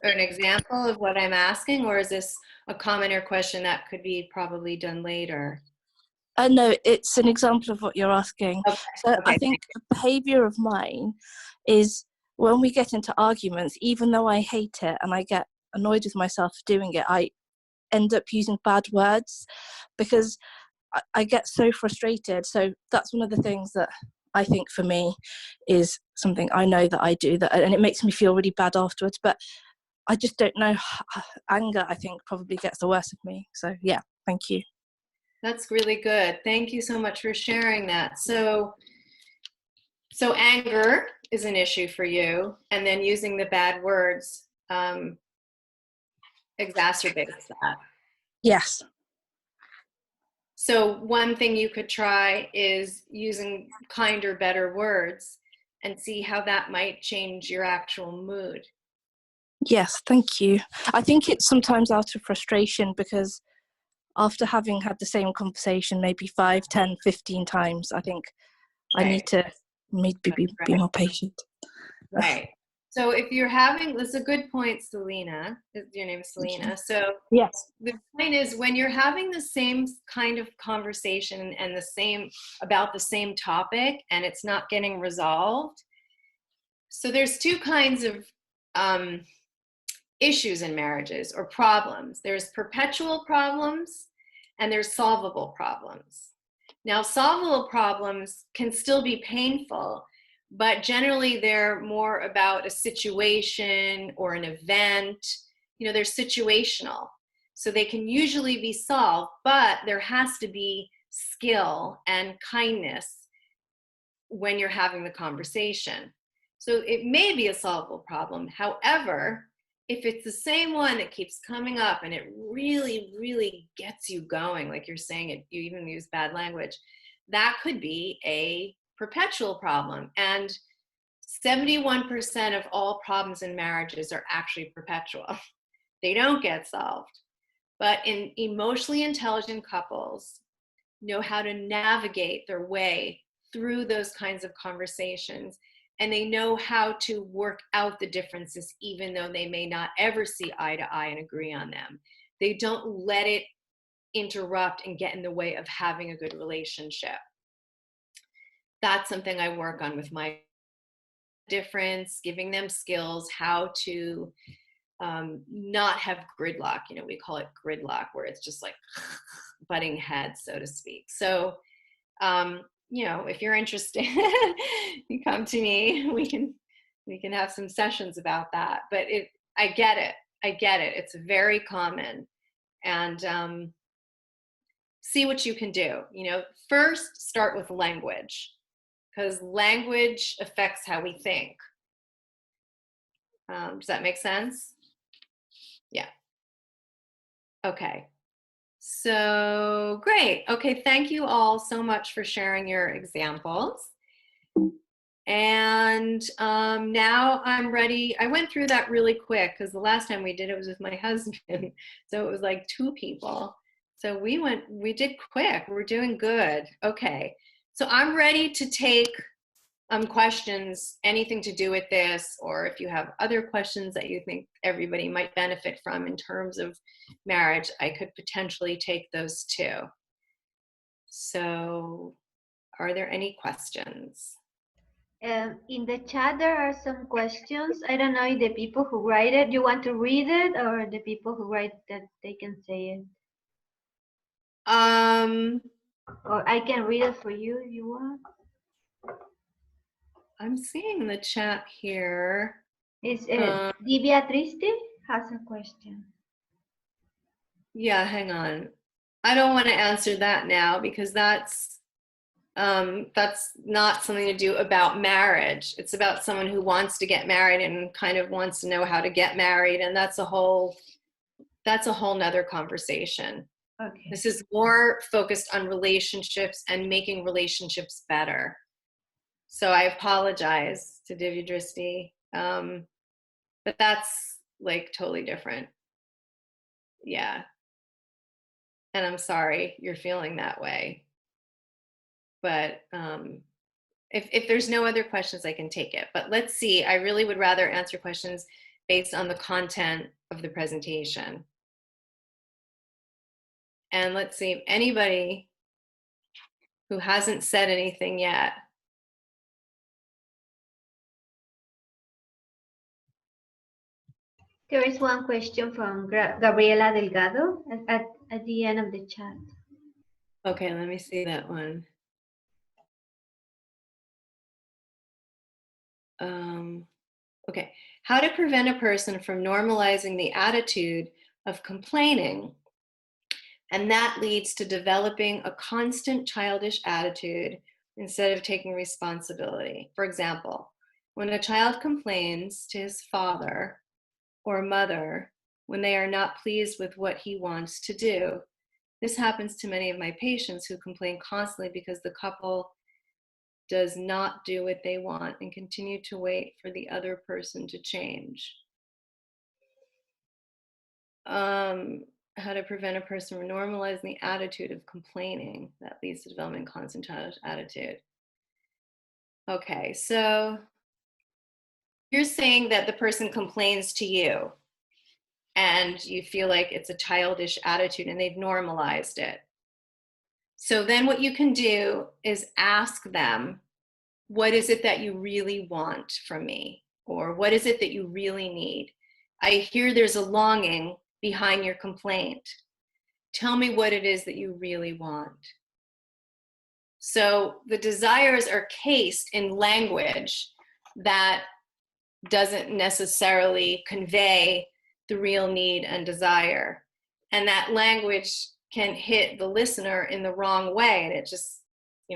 An example of what I'm asking, or is this a comment or question that could be probably done later? no, it's an example of what you're asking. Okay. So Okay. I think a behavior of mine is when we get into arguments, even though I hate it and I get annoyed with myself for doing it, I end up using bad words because I get so frustrated. So that's one of the things that I think for me is something I know that I do, that, and it makes me feel really bad afterwards. But I just don't know. Anger, I think, probably gets the worst of me. So yeah, thank you. That's really good. Thank you so much for sharing that. So anger is an issue for you, and then using the bad words exacerbates that. Yes. So one thing you could try is using kinder, better words and see how that might change your actual mood. Yes, thank you. I think it's sometimes out of frustration because after having had the same conversation maybe 5, 10, 15 times, I think I need to maybe be more patient. Right. So if you're having, that's a good point, Selena. Your name is Selena. So yes, the point is when you're having the same kind of conversation and about the same topic and it's not getting resolved. So there's two kinds of issues in marriages or problems. There's perpetual problems and there's solvable problems. Now, solvable problems can still be painful, but generally they're more about a situation or an event. You know, they're situational. So they can usually be solved, but there has to be skill and kindness when you're having the conversation. So it may be a solvable problem. However, if it's the same one that keeps coming up and it really, really gets you going, like you're saying, you even use bad language, that could be a perpetual problem. And 71% of all problems in marriages are actually perpetual. They don't get solved. But in emotionally intelligent couples know how to navigate their way through those kinds of conversations, and they know how to work out the differences even though they may not ever see eye to eye and agree on them. They don't let it interrupt and get in the way of having a good relationship. That's something I work on with my difference, giving them skills how to not have gridlock. You know, we call it gridlock, where it's just like butting heads, so to speak. So, you know, if you're interested, you come to me. We can have some sessions about that. But I get it. It's very common, and see what you can do. You know, first start with language, because language affects how we think. Does that make sense? Yeah. Okay. So great. Okay. Thank you all so much for sharing your examples. And now I'm ready. I went through that really quick because the last time we did it was with my husband. So it was like 2 people. So we did quick. We're doing good. Okay. So I'm ready to take questions, anything to do with this, or if you have other questions that you think everybody might benefit from in terms of marriage, I could potentially take those too. So are there any questions? In the chat, there are some questions. I don't know if the people who write it, you want to read it, or the people who write that they can say it. Or I can read it for you if you want. I'm seeing the chat here. Is Divya Triste has a question. Yeah, hang on. I don't want to answer that now because that's not something to do about marriage. It's about someone who wants to get married and kind of wants to know how to get married, and that's a whole nother conversation. Okay. This is more focused on relationships and making relationships better. So I apologize to Divya Dristi, but that's like totally different. Yeah. And I'm sorry you're feeling that way. But if there's no other questions, I can take it. But let's see, I really would rather answer questions based on the content of the presentation. And let's see if anybody who hasn't said anything yet. There is one question from Gabriela Delgado at the end of the chat. Okay, let me see that one. Okay, how to prevent a person from normalizing the attitude of complaining, and that leads to developing a constant childish attitude instead of taking responsibility. For example, when a child complains to his father or mother when they are not pleased with what he wants to do. This happens to many of my patients who complain constantly because the couple does not do what they want and continue to wait for the other person to change. How to prevent a person from normalizing the attitude of complaining that leads to developing constant childish attitude. Okay, so you're saying that the person complains to you and you feel like it's a childish attitude and they've normalized it. So then what you can do is ask them, what is it that you really want from me? Or what is it that you really need? I hear there's a longing behind your complaint. Tell me what it is that you really want. So the desires are cased in language that doesn't necessarily convey the real need and desire. And that language can hit the listener in the wrong way. And it just,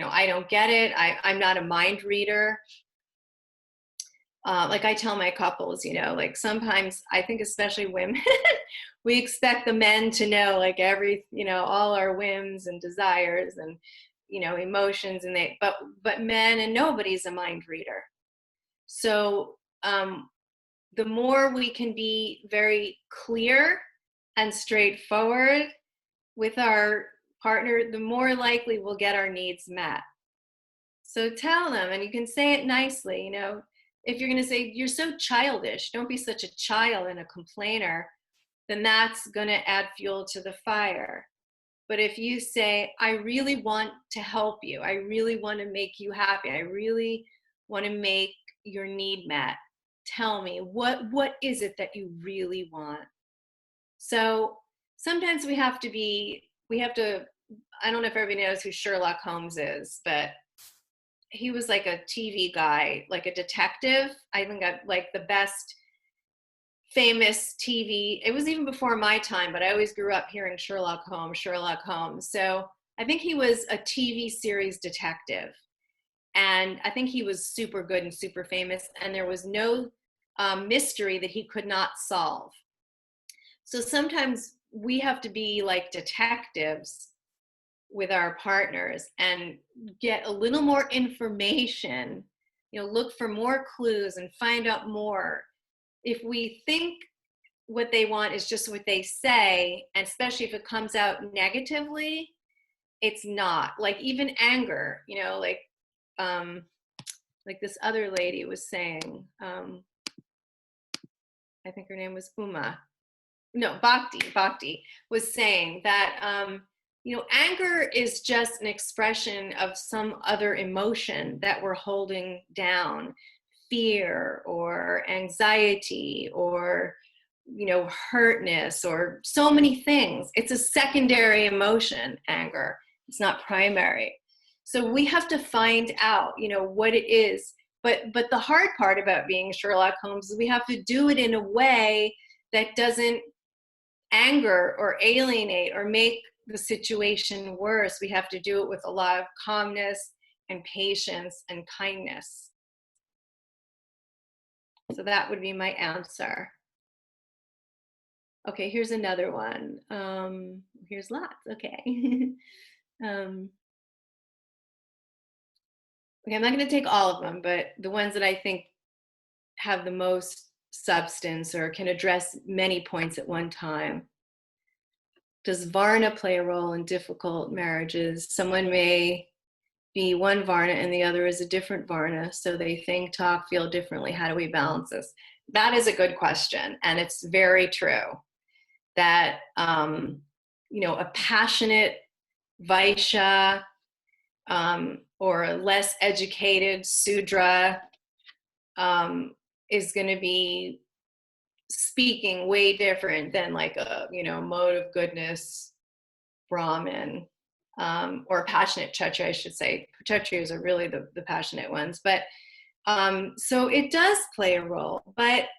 I don't get it. I'm not a mind reader. Like I tell my couples, like sometimes I think especially women, we expect the men to know like all our whims and desires and, emotions and but men and nobody's a mind reader. So the more we can be very clear and straightforward with our partner, the more likely we'll get our needs met. So tell them, and you can say it nicely, if you're going to say, you're so childish, don't be such a child and a complainer, then that's going to add fuel to the fire. But if you say, I really want to help you, I really want to make you happy, I really want to make your need met. Tell me, what is it that you really want? So sometimes we have to, I don't know if everybody knows who Sherlock Holmes is, but he was like a TV guy, like a detective. I think like the best famous TV. It was even before my time, but I always grew up hearing Sherlock Holmes, Sherlock Holmes. So I think he was a TV series detective. And I think he was super good and super famous. And there was no mystery that he could not solve. So sometimes we have to be like detectives with our partners and get a little more information, look for more clues and find out more. If we think what they want is just what they say, and especially if it comes out negatively, it's not. Like even anger, like this other lady was saying, I think her name was Bhakti was saying that, anger is just an expression of some other emotion that we're holding down. Fear or anxiety or hurtness or so many things. It's a secondary emotion, anger. It's not primary. So we have to find out what it is. But the hard part about being Sherlock Holmes is we have to do it in a way that doesn't anger or alienate or make the situation worse. We have to do it with a lot of calmness and patience and kindness. So that would be my answer. Okay, here's another one. Here's lots. Okay. Okay, I'm not going to take all of them, but the ones that I think have the most substance or can address many points at one time. Does Varna play a role in difficult marriages? Someone may be one Varna and the other is a different Varna, so they think, talk, feel differently. How do we balance this? That is a good question, and it's very true that a passionate Vaishya or a less educated Sudra is going to be speaking way different than like a mode of goodness Brahmin. Or passionate Kshatriya, I should say. Kshatriyas are really the passionate ones. But so it does play a role. But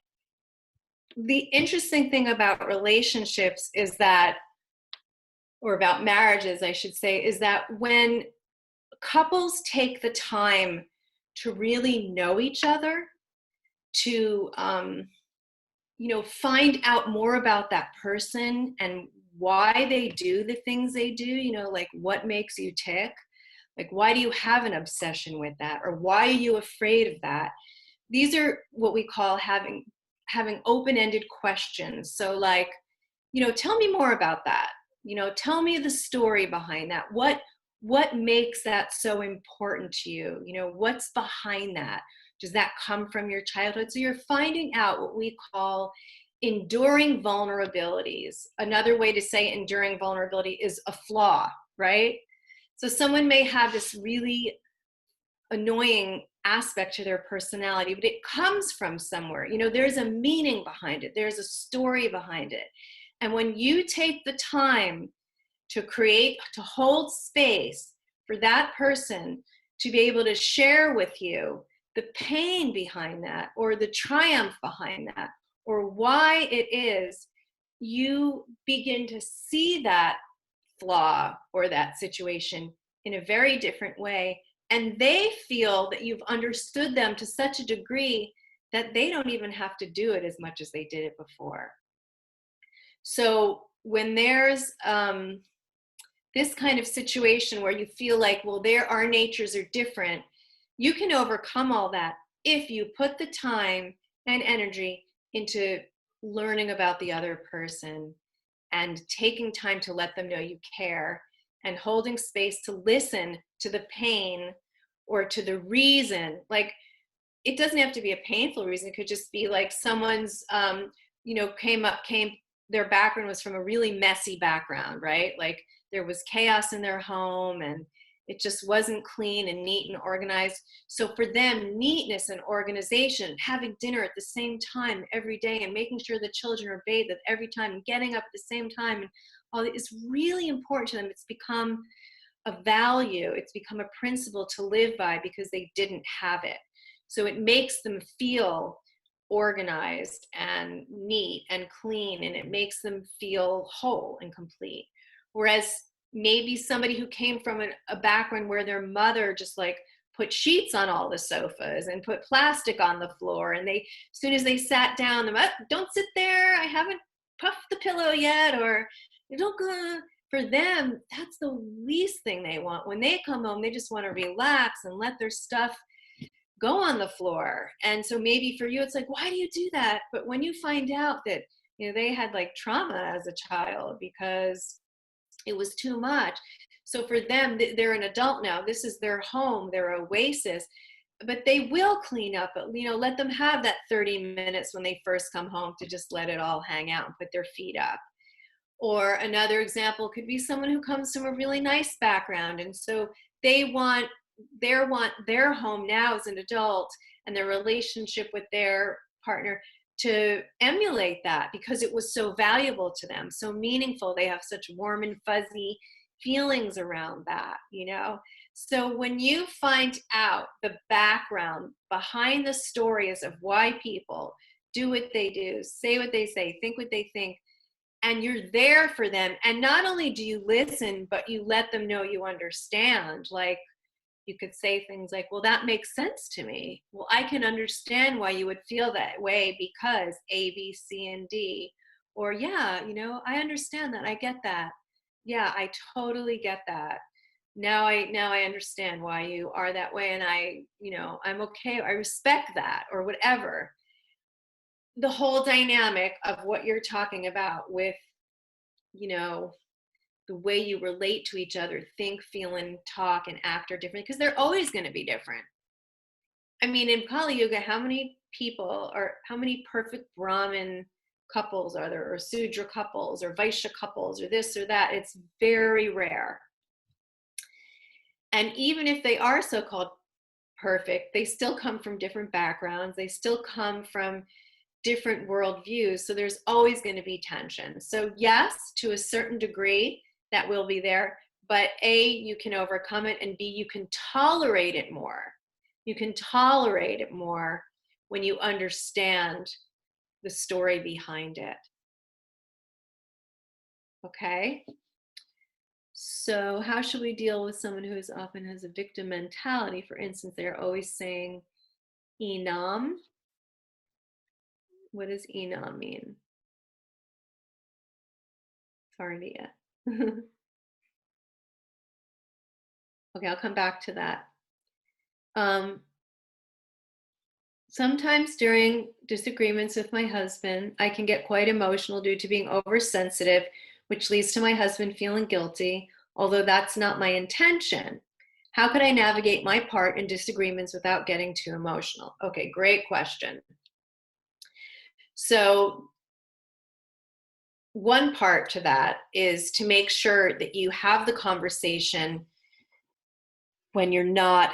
the interesting thing about relationships is that, or about marriages, I should say, is that when couples take the time to really know each other, to find out more about that person and why they do the things they do, like what makes you tick, like why do you have an obsession with that, or why are you afraid of that? These are what we call having open-ended questions. So like, tell me more about that. Tell me the story behind that. What makes that so important to you? What's behind that? Does that come from your childhood? So you're finding out what we call enduring vulnerabilities. Another way to say enduring vulnerability is a flaw, right? So someone may have this really annoying aspect to their personality, but it comes from somewhere. There's a meaning behind it. There's a story behind it. And when you take the time to hold space for that person to be able to share with you the pain behind that, or the triumph behind that, or why it is, you begin to see that flaw or that situation in a very different way. And they feel that you've understood them to such a degree that they don't even have to do it as much as they did it before. So when there's this kind of situation where you feel like, well, our natures are different, you can overcome all that if you put the time and energy into learning about the other person and taking time to let them know you care, and holding space to listen to the pain or to the reason. Like, it doesn't have to be a painful reason. It could just be like someone's, their background was from a really messy background, right? Like there was chaos in their home, and It just wasn't clean and neat and organized. So for them, neatness and organization, having dinner at the same time every day and making sure the children are bathed at every time and getting up at the same time and all that is really important to them. It's become a value. It's become a principle to live by because they didn't have it. So it makes them feel organized and neat and clean, and it makes them feel whole and complete. Whereas maybe somebody who came from a background where their mother just like put sheets on all the sofas and put plastic on the floor, and they, as soon as they sat down, they're, don't sit there, I haven't puffed the pillow yet, or don't go. For them, that's the least thing they want. When they come home, they just want to relax and let their stuff go on the floor. And so maybe for you, it's like, why do you do that? But when you find out that, you know, they had like trauma as a child because it was too much. So for them, they're an adult now. This is their home, their oasis. But they will clean up, you know, let them have that 30 minutes when they first come home to just let it all hang out and put their feet up. Or another example could be someone who comes from a really nice background, and so they want their home now as an adult and their relationship with their partner to emulate that because it was so valuable to them, so meaningful. They have such warm and fuzzy feelings around that, you know. So when you find out the background behind the stories of why people do what they do, say what they say, think what they think, and you're there for them, and not only do you listen, but you let them know you understand. Like, you could say things like, well, that makes sense to me. Well, I can understand why you would feel that way because A, B, C, and D. Or, yeah, you know, I understand that. I get that. Yeah, I totally get that. Now I understand why you are that way, and I'm okay. I respect that, or whatever. The whole dynamic of what you're talking about with, you know, the way you relate to each other, think, feel, and talk and act are different because they're always going to be different. I mean, in Kali Yuga, how many people or how many perfect Brahmin couples are there, or Sudra couples, or Vaishya couples, or this or that? It's very rare. And even if they are so-called perfect, they still come from different backgrounds. They still come from different worldviews. So there's always going to be tension. So yes, to a certain degree, that will be there. But A, you can overcome it, and B, you can tolerate it more. You can tolerate it more when you understand the story behind it. Okay? So how should we deal with someone who often has a victim mentality? For instance, they're always saying Enam. What does Enam mean? Farnia. Okay, I'll come back to that. Sometimes during disagreements with my husband, I can get quite emotional due to being oversensitive, which leads to my husband feeling guilty, although that's not my intention. How could I navigate my part in disagreements without getting too emotional? Okay, great question. So one part to that is to make sure that you have the conversation when you're not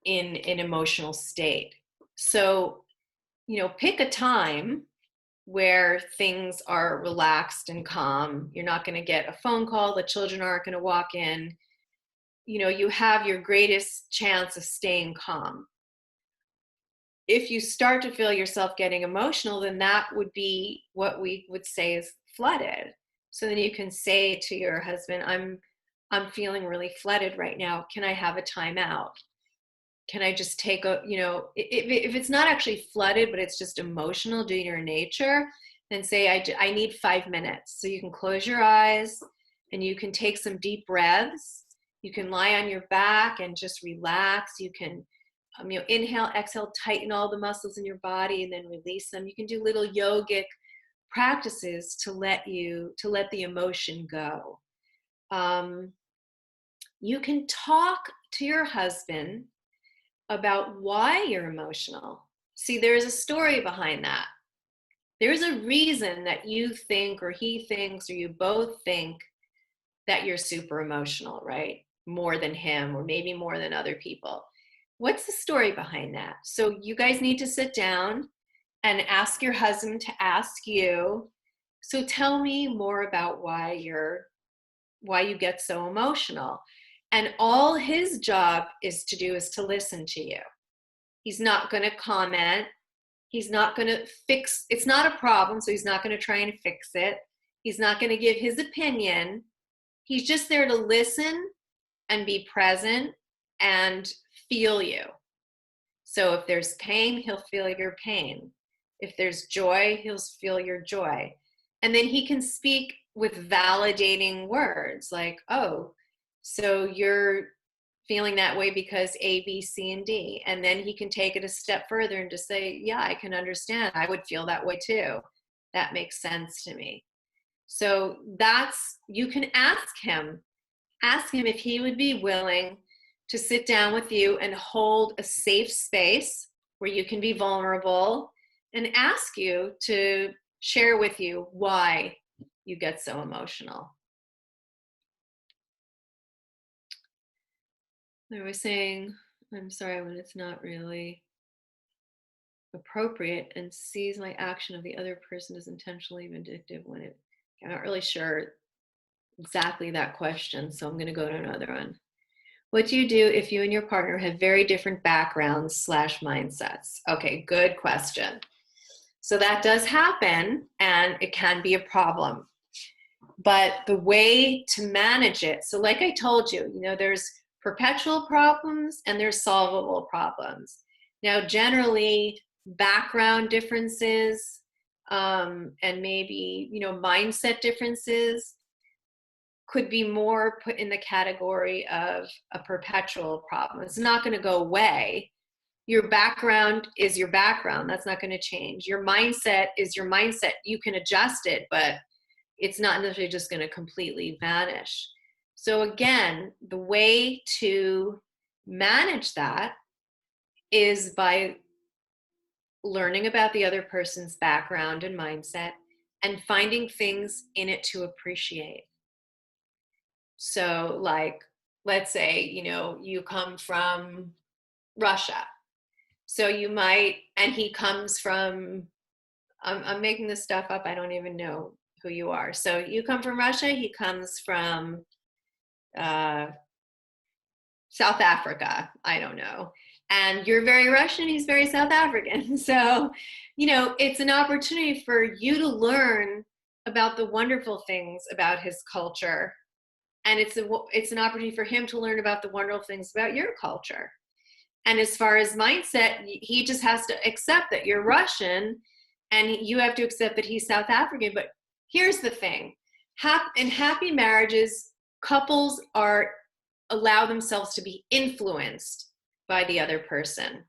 in an emotional state. So, you know, pick a time where things are relaxed and calm. You're not going to get a phone call. The children aren't going to walk in. You know, you have your greatest chance of staying calm. If you start to feel yourself getting emotional, then that would be what we would say is flooded. So then you can say to your husband, I'm feeling really flooded right now. Can I have a timeout? Can I just take a, you know, if it's not actually flooded, but it's just emotional due to your nature, then say, I need 5 minutes. So you can close your eyes and you can take some deep breaths. You can lie on your back and just relax. You can, inhale, exhale, tighten all the muscles in your body and then release them. You can do little yogic practices to let the emotion go. You can talk to your husband about why you're emotional. See, there's a story behind that. There's a reason that you think, or he thinks, or you both think that you're super emotional, right? more than him, or maybe more than other people. What's the story behind that? So you guys need to sit down and ask your husband to ask you, so tell me more about why you get so emotional. And all his job is to do is to listen to you. He's not going to comment. He's not going to fix, it's not a problem, so he's not going to try and fix it. He's not going to give his opinion. He's just there to listen and be present and feel you. So if there's pain, he'll feel your pain. If there's joy, he'll feel your joy. And then he can speak with validating words like, oh, so you're feeling that way because A, B, C, and D. And then he can take it a step further and just say, yeah, I can understand. I would feel that way too. That makes sense to me. So you can ask him if he would be willing to sit down with you and hold a safe space where you can be vulnerable, and ask you to share with you why you get so emotional. I was saying, I'm sorry when it's not really appropriate and sees my action of the other person as intentionally vindictive when I'm not really sure exactly that question, so I'm going to go to another one. What do you do if you and your partner have very different backgrounds / mindsets? Okay, good question. So that does happen, and it can be a problem. But the way to manage it, so like I told you, there's perpetual problems and there's solvable problems. Now, generally, background differences and maybe, mindset differences could be more put in the category of a perpetual problem. It's not going to go away. Your background is your background. That's not going to change. Your mindset is your mindset. You can adjust it, but it's not necessarily just going to completely vanish. So again, the way to manage that is by learning about the other person's background and mindset and finding things in it to appreciate. So like, let's say, you come from Russia. So you might, and he comes from, I'm making this stuff up. I don't even know who you are. So you come from Russia. He comes from South Africa. I don't know. And you're very Russian. He's very South African. So, it's an opportunity for you to learn about the wonderful things about his culture. And it's an opportunity for him to learn about the wonderful things about your culture. And as far as mindset, he just has to accept that you're Russian, and you have to accept that he's South African. But here's the thing. In happy marriages, couples allow themselves to be influenced by the other person.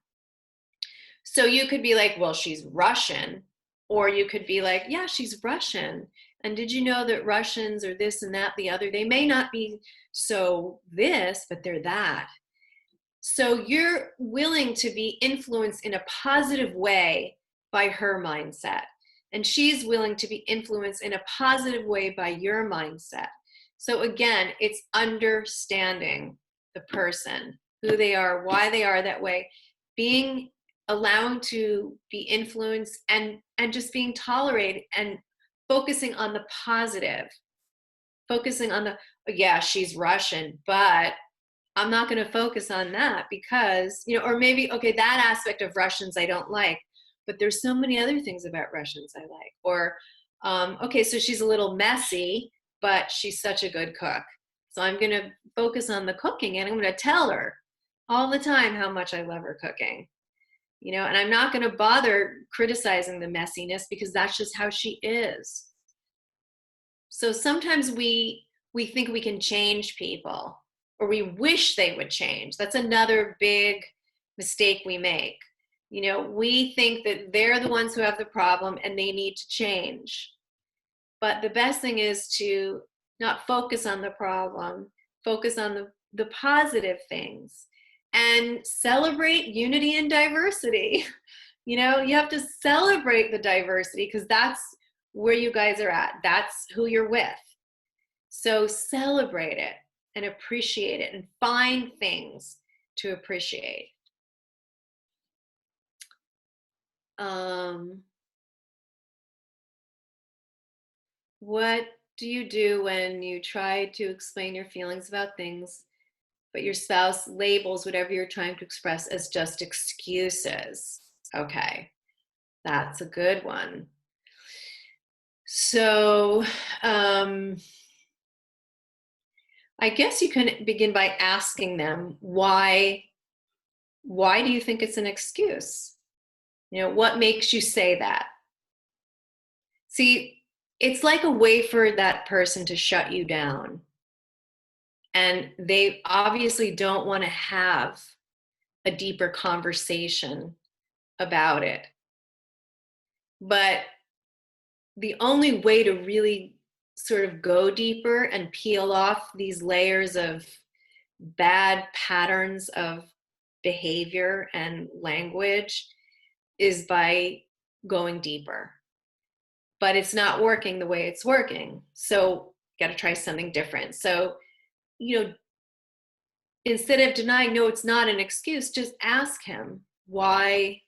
So you could be like, well, she's Russian. Or you could be like, yeah, she's Russian. And did you know that Russians are this and that, the other? They may not be so this, but they're that. So you're willing to be influenced in a positive way by her mindset. And she's willing to be influenced in a positive way by your mindset. So again, it's understanding the person, who they are, why they are that way, allowing to be influenced and just being tolerated and focusing on the positive, focusing on yeah, she's Russian, but I'm not going to focus on that because, or maybe, okay, that aspect of Russians I don't like, but there's so many other things about Russians I like. Or, okay, so she's a little messy, but she's such a good cook. So I'm going to focus on the cooking, and I'm going to tell her all the time how much I love her cooking. And I'm not going to bother criticizing the messiness because that's just how she is. So sometimes we think we can change people, or we wish they would change. That's another big mistake we make. We think that they're the ones who have the problem and they need to change. But the best thing is to not focus on the problem, focus on the positive things, and celebrate unity and diversity. You have to celebrate the diversity because that's where you guys are at. That's who you're with. So celebrate it. and appreciate it and find things to appreciate. What do you do when you try to explain your feelings about things, but your spouse labels whatever you're trying to express as just excuses? Okay, that's a good one. So I guess you can begin by asking them, why do you think it's an excuse? You know, what makes you say that? See, it's like a way for that person to shut you down. And they obviously don't want to have a deeper conversation about it. But the only way to really sort of go deeper and peel off these layers of bad patterns of behavior and language is by going deeper. But it's not working the way it's working. So you got to try something different. So, you know, instead of denying, no, it's not an excuse, just ask him why,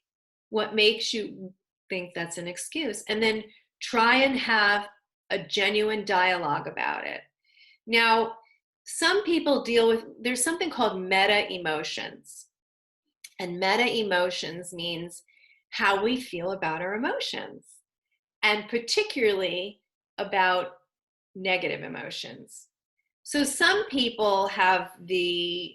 what makes you think that's an excuse? And then try and have a genuine dialogue about it. Now, some people deal with, there's something called meta emotions. And meta emotions means how we feel about our emotions, and particularly about negative emotions. So some people have the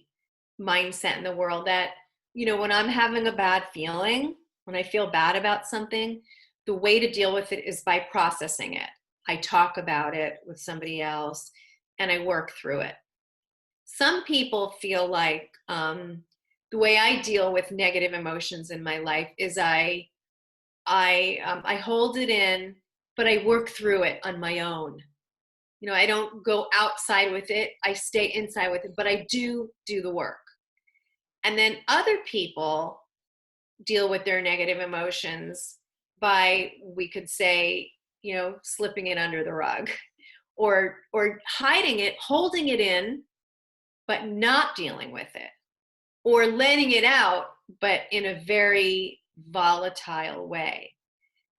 mindset in the world that, you know, when I'm having a bad feeling, when I feel bad about something, the way to deal with it is by processing it. I talk about it with somebody else and I work through it. Some people feel like the way I deal with negative emotions in my life is I hold it in, but I work through it on my own. You know, I don't go outside with it. I stay inside with it, but I do the work. And then other people deal with their negative emotions by, we could say, you know, slipping it under the rug or hiding it, holding it in, but not dealing with it, or letting it out, but in a very volatile way.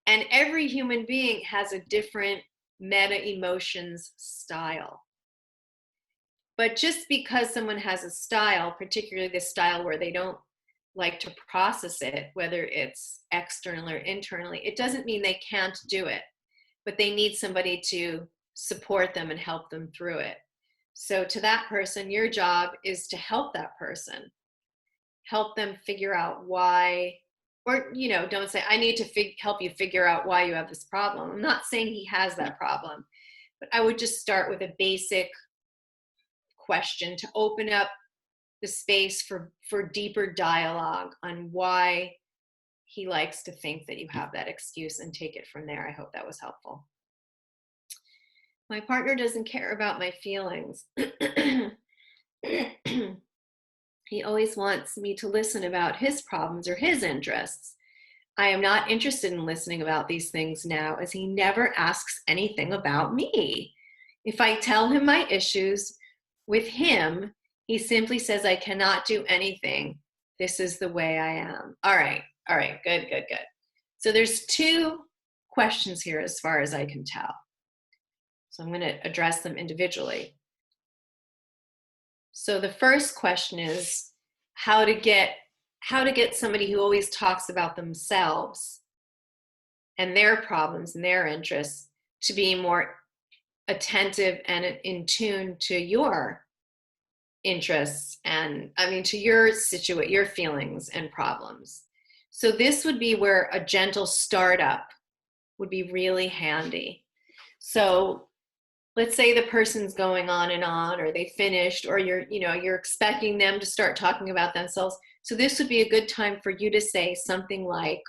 And every human being has a different meta emotions style. But just because someone has a style, particularly this style where they don't like to process it, whether it's external or internally, it doesn't mean they can't do it, but they need somebody to support them and help them through it. So to that person, your job is to help that person, help them figure out why, or, you know, don't say, I need to help you figure out why you have this problem. I'm not saying he has that problem, but I would just start with a basic question to open up the space for deeper dialogue on why he likes to think that you have that excuse, and take it from there. I hope that was helpful. My partner doesn't care about my feelings. He always wants me to listen about his problems or his interests. I am not interested in listening about these things now, as he never asks anything about me. If I tell him my issues with him, he simply says, I cannot do anything. This is the way I am. All right, good. So there's two questions here as far as I can tell. So I'm going to address them individually. So the first question is how to get somebody who always talks about themselves and their problems and their interests to be more attentive and in tune to your interests and, to your your feelings and problems. So this would be where a gentle startup would be really handy. So let's say the person's going on, or they finished, or you're expecting them to start talking about themselves. So this would be a good time for you to say something like,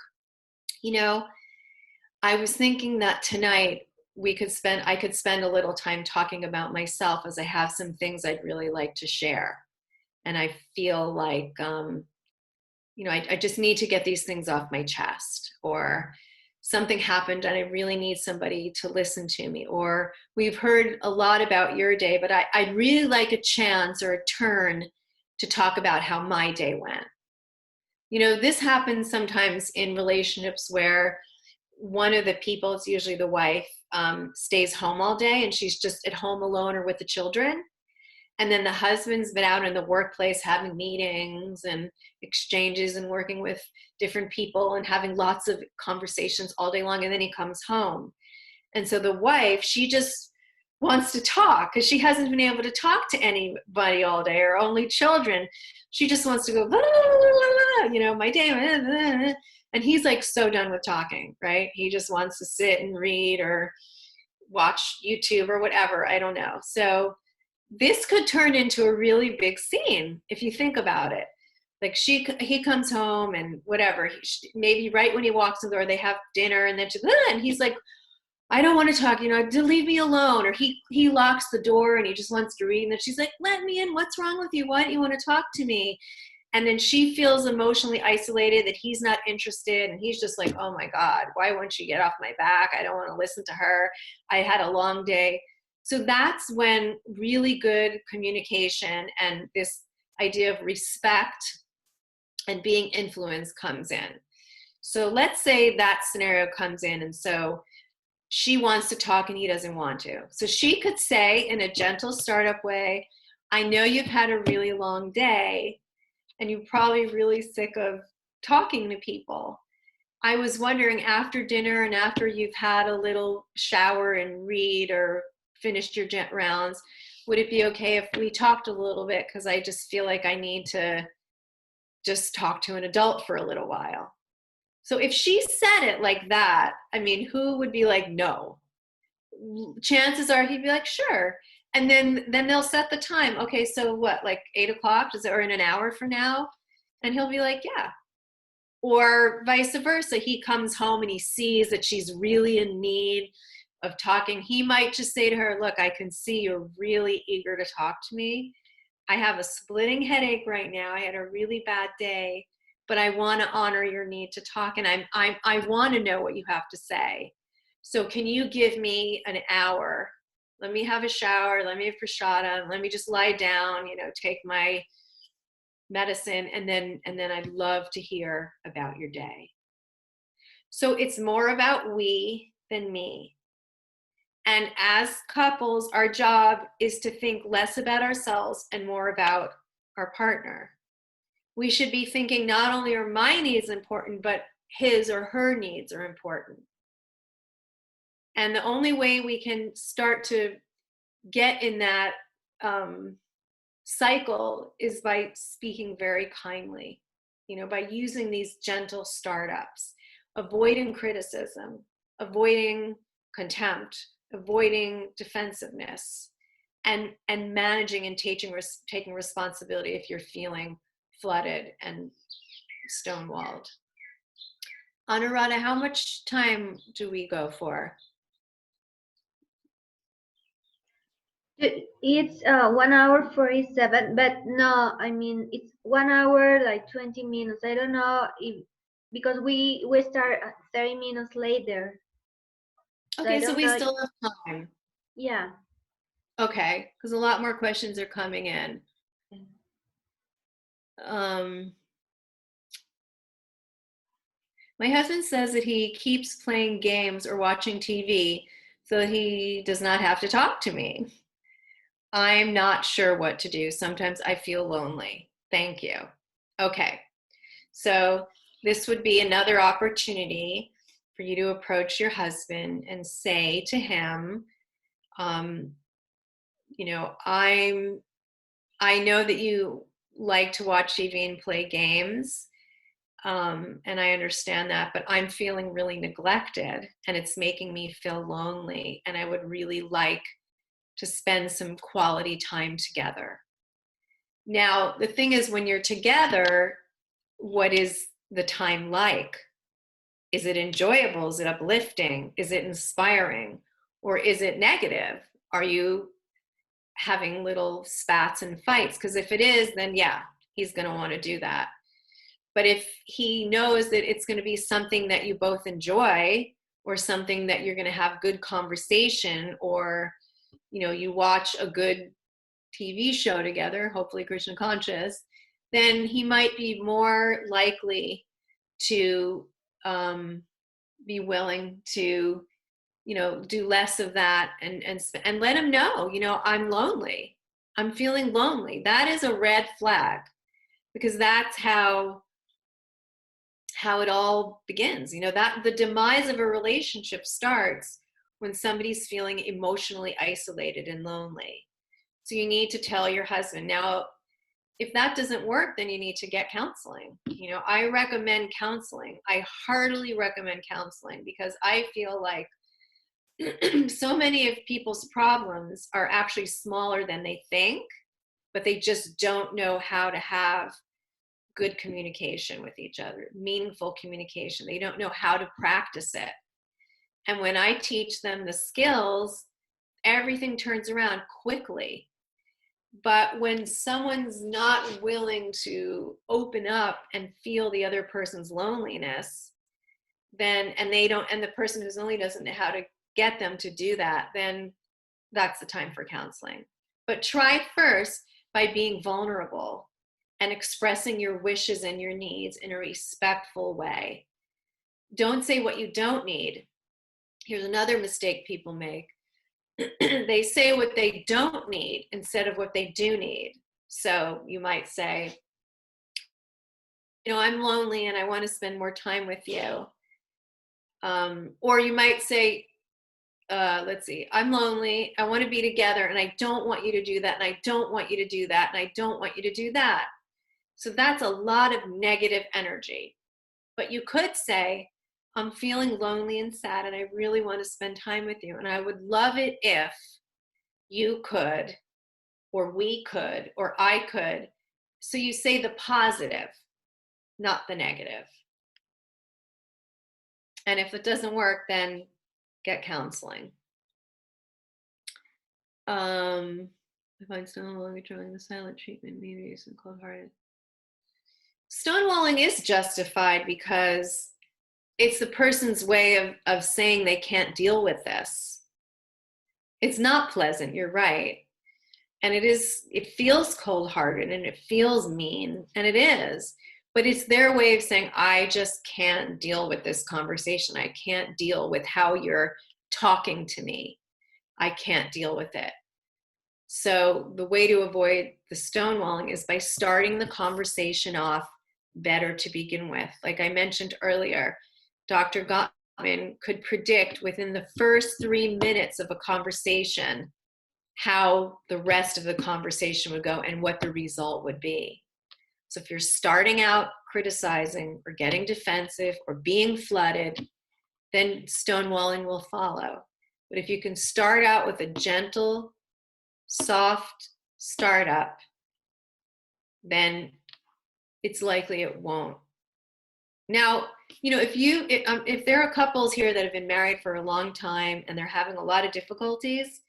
I was thinking that tonight I could spend a little time talking about myself, as I have some things I'd really like to share. And I feel like, I just need to get these things off my chest. Or something happened and I really need somebody to listen to me. Or we've heard a lot about your day, but I'd really like a chance or a turn to talk about how my day went. You know, this happens sometimes in relationships where one of the people, it's usually the wife, stays home all day and she's just at home alone or with the children. And then the husband's been out in the workplace having meetings and exchanges and working with different people and having lots of conversations all day long. And then he comes home. And so the wife, she just wants to talk because she hasn't been able to talk to anybody all day or only children. She just wants to go, blah, blah, blah, blah, you know, my day. Blah, blah. And he's like so done with talking, right? He just wants to sit and read or watch YouTube or whatever. I don't know. So this could turn into a really big scene if you think about it. Like he comes home and whatever, maybe right when he walks in the door, they have dinner and then and he's like, I don't want to talk, you know, leave me alone. Or he locks the door and he just wants to read. And then she's like, let me in. What's wrong with you? Why don't you want to talk to me? And then she feels emotionally isolated, that he's not interested. And he's just like, oh my God, why won't she get off my back? I don't want to listen to her. I had a long day. So that's when really good communication and this idea of respect and being influenced comes in. So let's say that scenario comes in, and so she wants to talk and he doesn't want to. So she could say in a gentle startup way, I know you've had a really long day and you're probably really sick of talking to people. I was wondering, after dinner and after you've had a little shower and read or finished your rounds, would it be okay if we talked a little bit? Because I just feel like I need to just talk to an adult for a little while. So if she said it like that, I mean, who would be like, no? Chances are he'd be like, sure. And then they'll set the time. Okay, so what, like 8 o'clock? Or in an hour from now? And he'll be like, yeah. Or vice versa. He comes home and he sees that she's really in need of talking. He might just say to her, look, I can see you're really eager to talk to me. I have a splitting headache right now. I had a really bad day, but I want to honor your need to talk. And I want to know what you have to say. So can you give me an hour? Let me have a shower. Let me have prashada. Let me just lie down, you know, take my medicine. And then I'd love to hear about your day. So it's more about we than me. And as couples, our job is to think less about ourselves and more about our partner. We should be thinking not only are my needs important, but his or her needs are important. And the only way we can start to get in that cycle is by speaking very kindly, you know, by using these gentle startups, avoiding criticism, avoiding contempt, avoiding defensiveness, and managing and taking responsibility if you're feeling flooded and stonewalled. Anuradha, how much time do we go for? It's 1 hour 47, but no, I mean it's 1 hour like 20 minutes. I don't know if, because we start 30 minutes later. Okay, so we still have time. Yeah. Okay, because a lot more questions are coming in. My husband says that he keeps playing games or watching TV so that he does not have to talk to me. I'm not sure what to do. Sometimes I feel lonely. Thank you. Okay, so this would be another opportunity for you to approach your husband and say to him, you know, I know that you like to watch TV and play games, and I understand that, but I'm feeling really neglected and it's making me feel lonely, and I would really like to spend some quality time together. Now, the thing is, when you're together, what is the time like? Is it enjoyable? Is it uplifting? Is it inspiring? Or is it negative? Are you having little spats and fights? Because if it is, then yeah, he's going to want to do that. But if he knows that it's going to be something that you both enjoy, or something that you're going to have good conversation, or, you know, you watch a good TV show together, hopefully Krishna conscious, then he might be more likely to be willing to, you know, do less of that, and let him know, you know, I'm lonely. I'm feeling lonely. That is a red flag, because that's how it all begins. You know, that the demise of a relationship starts when somebody's feeling emotionally isolated and lonely. So you need to tell your husband. Now, if that doesn't work, then you need to get counseling. You know, I recommend counseling. I heartily recommend counseling, because I feel like so many of people's problems are actually smaller than they think, but they just don't know how to have good communication with each other, meaningful communication. They don't know how to practice it. And when I teach them the skills, everything turns around quickly. But when someone's not willing to open up and feel the other person's loneliness, then, and the person who's lonely doesn't know how to get them to do that, then that's the time for counseling. But try first by being vulnerable and expressing your wishes and your needs in a respectful way. Don't say what you don't need. Here's another mistake people make. They say what they don't need instead of what they do need. So you might say, you know, I'm lonely and I want to spend more time with you. Or you might say, let's see, I'm lonely, I want to be together, and I don't want you to do that, and I don't want you to do that, and I don't want you to do that. So that's a lot of negative energy. But you could say, I'm feeling lonely and sad, and I really want to spend time with you, and I would love it if you could, or we could, or I could. So you say the positive, not the negative. And if it doesn't work, then get counseling. If I'm still no longer trying the silent treatment, maybe some cold-hearted. Stonewalling is justified because it's the person's way of saying they can't deal with this. It's not pleasant, you're right. And it feels cold-hearted and it feels mean, and it is. But it's their way of saying, I just can't deal with this conversation. I can't deal with how you're talking to me. I can't deal with it. So the way to avoid the stonewalling is by starting the conversation off better to begin with. Like I mentioned earlier, Dr. Gottman could predict within the first 3 minutes of a conversation how the rest of the conversation would go and what the result would be. So if you're starting out criticizing or getting defensive or being flooded, then stonewalling will follow. But if you can start out with a gentle, soft startup, then it's likely it won't. Now, you know, if there are couples here that have been married for a long time and they're having a lot of difficulties,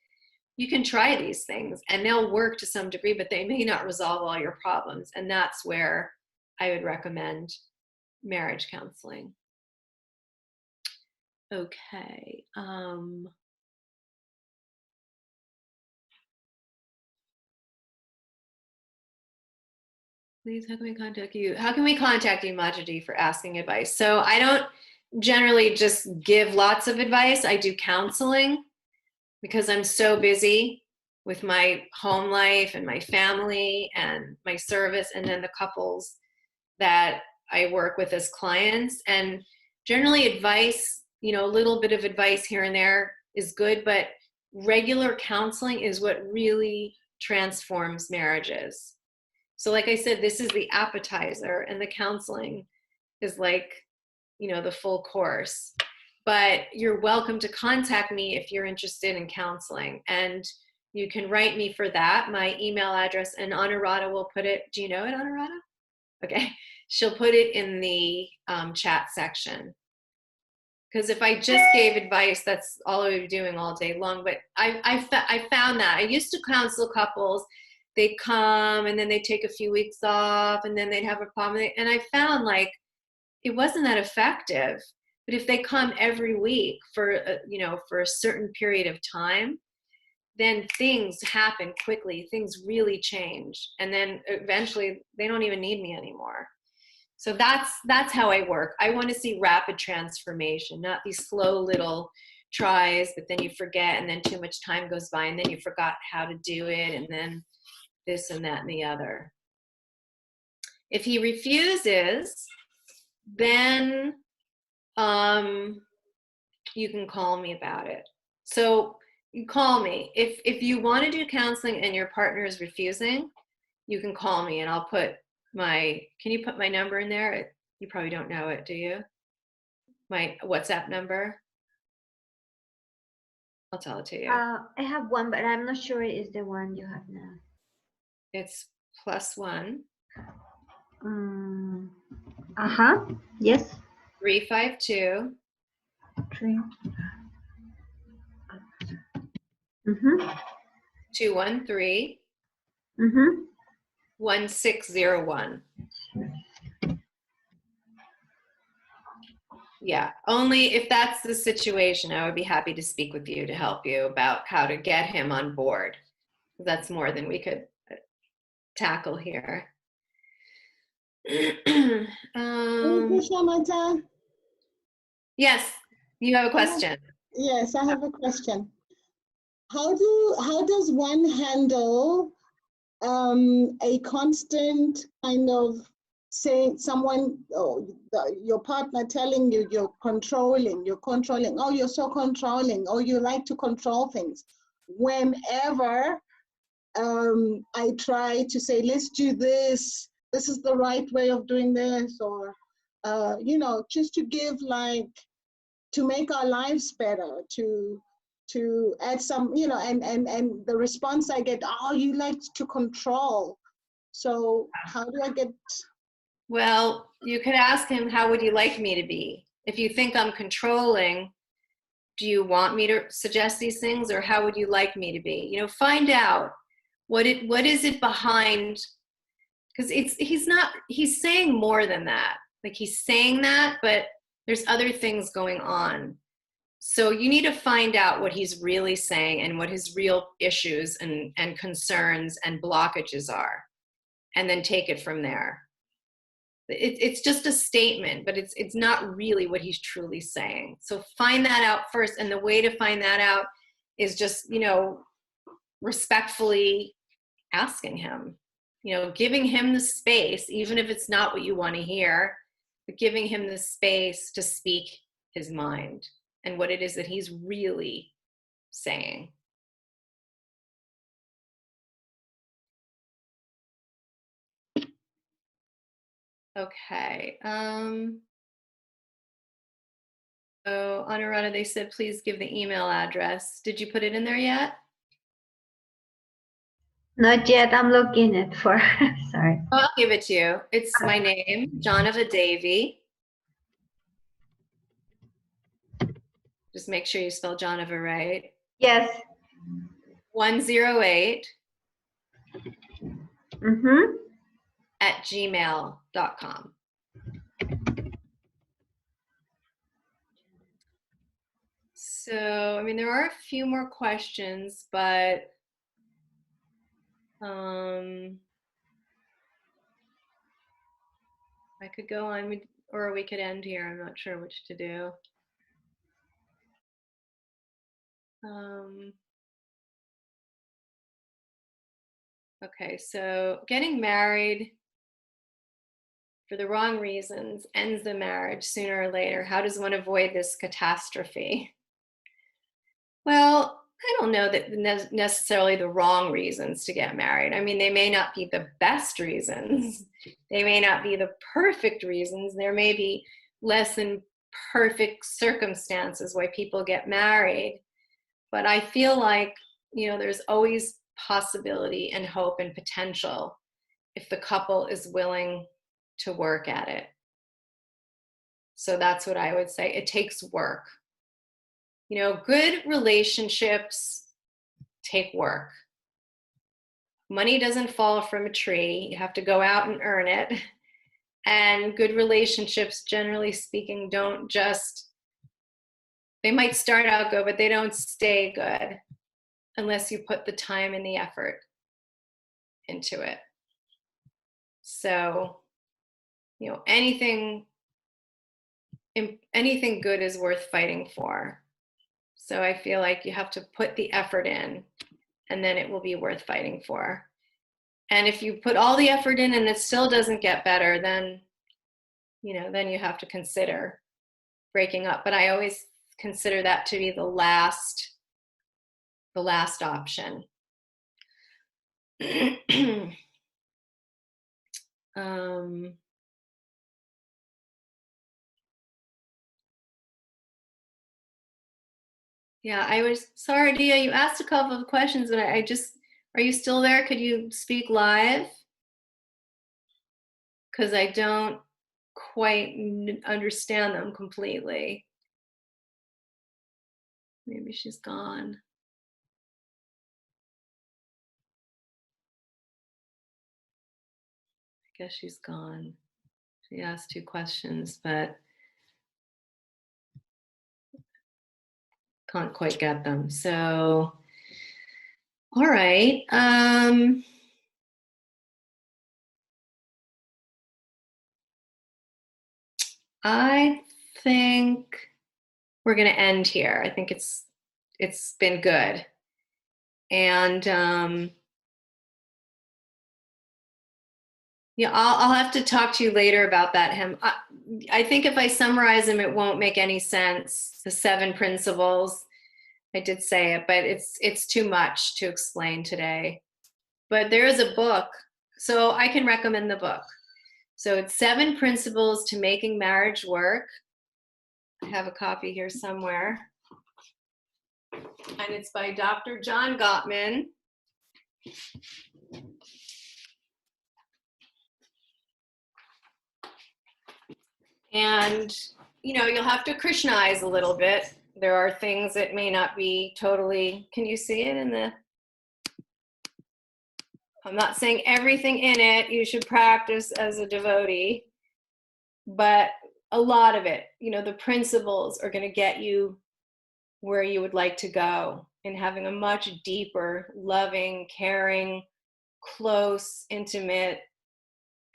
you can try these things and they'll work to some degree, but they may not resolve all your problems. And that's where I would recommend marriage counseling. Okay. Please, how can we contact you? How can we contact you, Majidi, for asking advice? So I don't generally just give lots of advice. I do counseling because I'm so busy with my home life and my family and my service, and then the couples that I work with as clients. And generally advice, you know, a little bit of advice here and there is good, but regular counseling is what really transforms marriages. So like I said, this is the appetizer and the counseling is like, you know, the full course. But you're welcome to contact me if you're interested in counseling. And you can write me for that. My email address, and Anuradha will put it, do you know it, Anuradha? Okay, she'll put it in the chat section. Because if I just gave advice, that's all I would be doing all day long. But I found that. I used to counsel couples they'd come and then they'd take a few weeks off and then they'd have a problem. And I found like it wasn't that effective. But if they come every week for for a certain period of time, then things happen quickly. Things really change, and then eventually they don't even need me anymore. So that's how I work. I want to see rapid transformation, not these slow little tries, but then you forget, and then too much time goes by, and then you forgot how to do it, and then this and that and the other. If he refuses, then you can call me about it. So you call me. If you want to do counseling and your partner is refusing, you can call me and I'll put can you put my number in there? You probably don't know it, do you? My WhatsApp number? I'll tell it to you. I have one, but I'm not sure it is the one you have now. It's +1. Yes. 352. 3. 213. 1601. Yeah, only if that's the situation, I would be happy to speak with you to help you about how to get him on board. That's more than we could tackle here. Krishnamata, Yes, you have a question. yes, I have a question. How does one handle a constant kind of saying someone, your partner telling you you're controlling, oh, you're so controlling, or you like to control things. Whenever I try to say, let's do this is the right way of doing this, or, just to give to make our lives better, to add some, and the response I get, oh, you like to control. So how do I get? Well, you could ask him, how would you like me to be? If you think I'm controlling, do you want me to suggest these things, or how would you like me to be? Find out what is it behind, because he's saying more than that. Like, he's saying that, but there's other things going on. So you need to find out what he's really saying and what his real issues and concerns and blockages are, and then take it from there. It's just a statement, but it's not really what he's truly saying. So find that out first. And the way to find that out is just, respectfully asking him, giving him the space, even if it's not what you want to hear, but giving him the space to speak his mind and what it is that he's really saying. Okay. So Anurada, they said, please give the email address. Did you put it in there yet? Not yet. I'm looking it for. Sorry. Oh, I'll give it to you. It's my name, Jahnava Dasi. Just make sure you spell Jahnava right. Yes. 108 @gmail.com. So, there are a few more questions, but I could go on, or we could end here. I'm not sure which to do. Okay, so getting married for the wrong reasons ends the marriage sooner or later. How does one avoid this catastrophe? Well, I don't know that necessarily the wrong reasons to get married. They may not be the best reasons. They may not be the perfect reasons. There may be less than perfect circumstances why people get married. But I feel like, there's always possibility and hope and potential if the couple is willing to work at it. So that's what I would say. It takes work. Good relationships take work. money doesn't fall from a tree. You have to go out and earn it. And good relationships, generally speaking, don't just, they might start out good, but they don't stay good unless you put the time and the effort into it. So, you know, anything good is worth fighting for. So I feel like you have to put the effort in, and then it will be worth fighting for. And if you put all the effort in and it still doesn't get better, then, you know, then you have to consider breaking up. But I always consider that to be the last option. Yeah, I was sorry, Dia, you asked a couple of questions, but I just, are you still there? Could you speak live? Because I don't quite understand them completely. Maybe she's gone. I guess she's gone. She asked 2 questions, but can't quite get them. So, all right. I think we're going to end here. I think it's been good. And yeah, I'll have to talk to you later about that hymn. I think if I summarize them, it won't make any sense. The 7 principles, I did say it, but it's too much to explain today. But there is a book, so I can recommend the book. So it's 7 Principles to Making Marriage Work. I have a copy here somewhere. And it's by Dr. John Gottman. And, you know, you'll have to Krishnaize a little bit. There are things that may not be totally, can you see it in the, I'm not saying everything in it you should practice as a devotee, but a lot of it, you know, the principles are going to get you where you would like to go in having a much deeper, loving, caring, close, intimate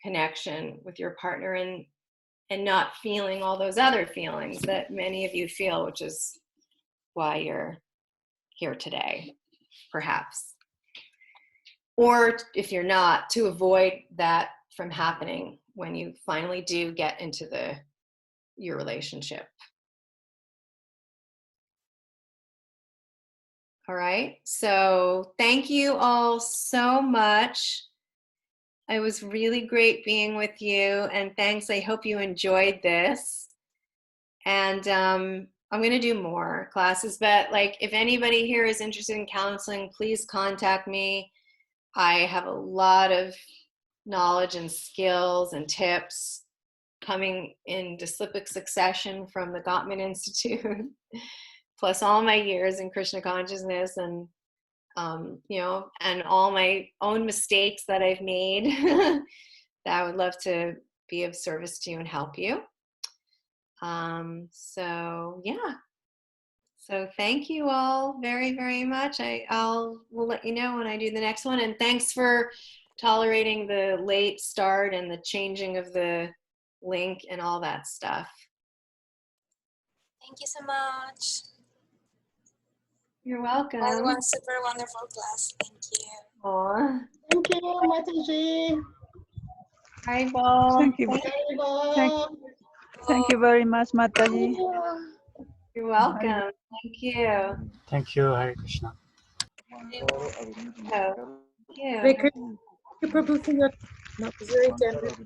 connection with your partner, and not feeling all those other feelings that many of you feel, which is why you're here today, perhaps. Or if you're not, to avoid that from happening when you finally do get into your relationship. All right, so thank you all so much. It was really great being with you, and thanks. I hope you enjoyed this. And I'm going to do more classes, but like if anybody here is interested in counseling, please contact me. I have a lot of knowledge and skills and tips coming in dislipic succession from the Gottman Institute, plus all my years in Krishna consciousness, and you know, and all my own mistakes that I've made that I would love to be of service to you and help you. So yeah. So thank you all very, very much. We'll let you know when I do the next one. And thanks for tolerating the late start and the changing of the link and all that stuff. Thank you so much. You're welcome. That was one super wonderful class. Thank you. Aww. Thank you, Mataji. Hi, Paul. Thank you. Thank you very much, Mataji. You're welcome. Thank you. Thank you, Hare Krishna. Oh, thank you. Hare Krishna. Thank you, Prabhu, for your very generous.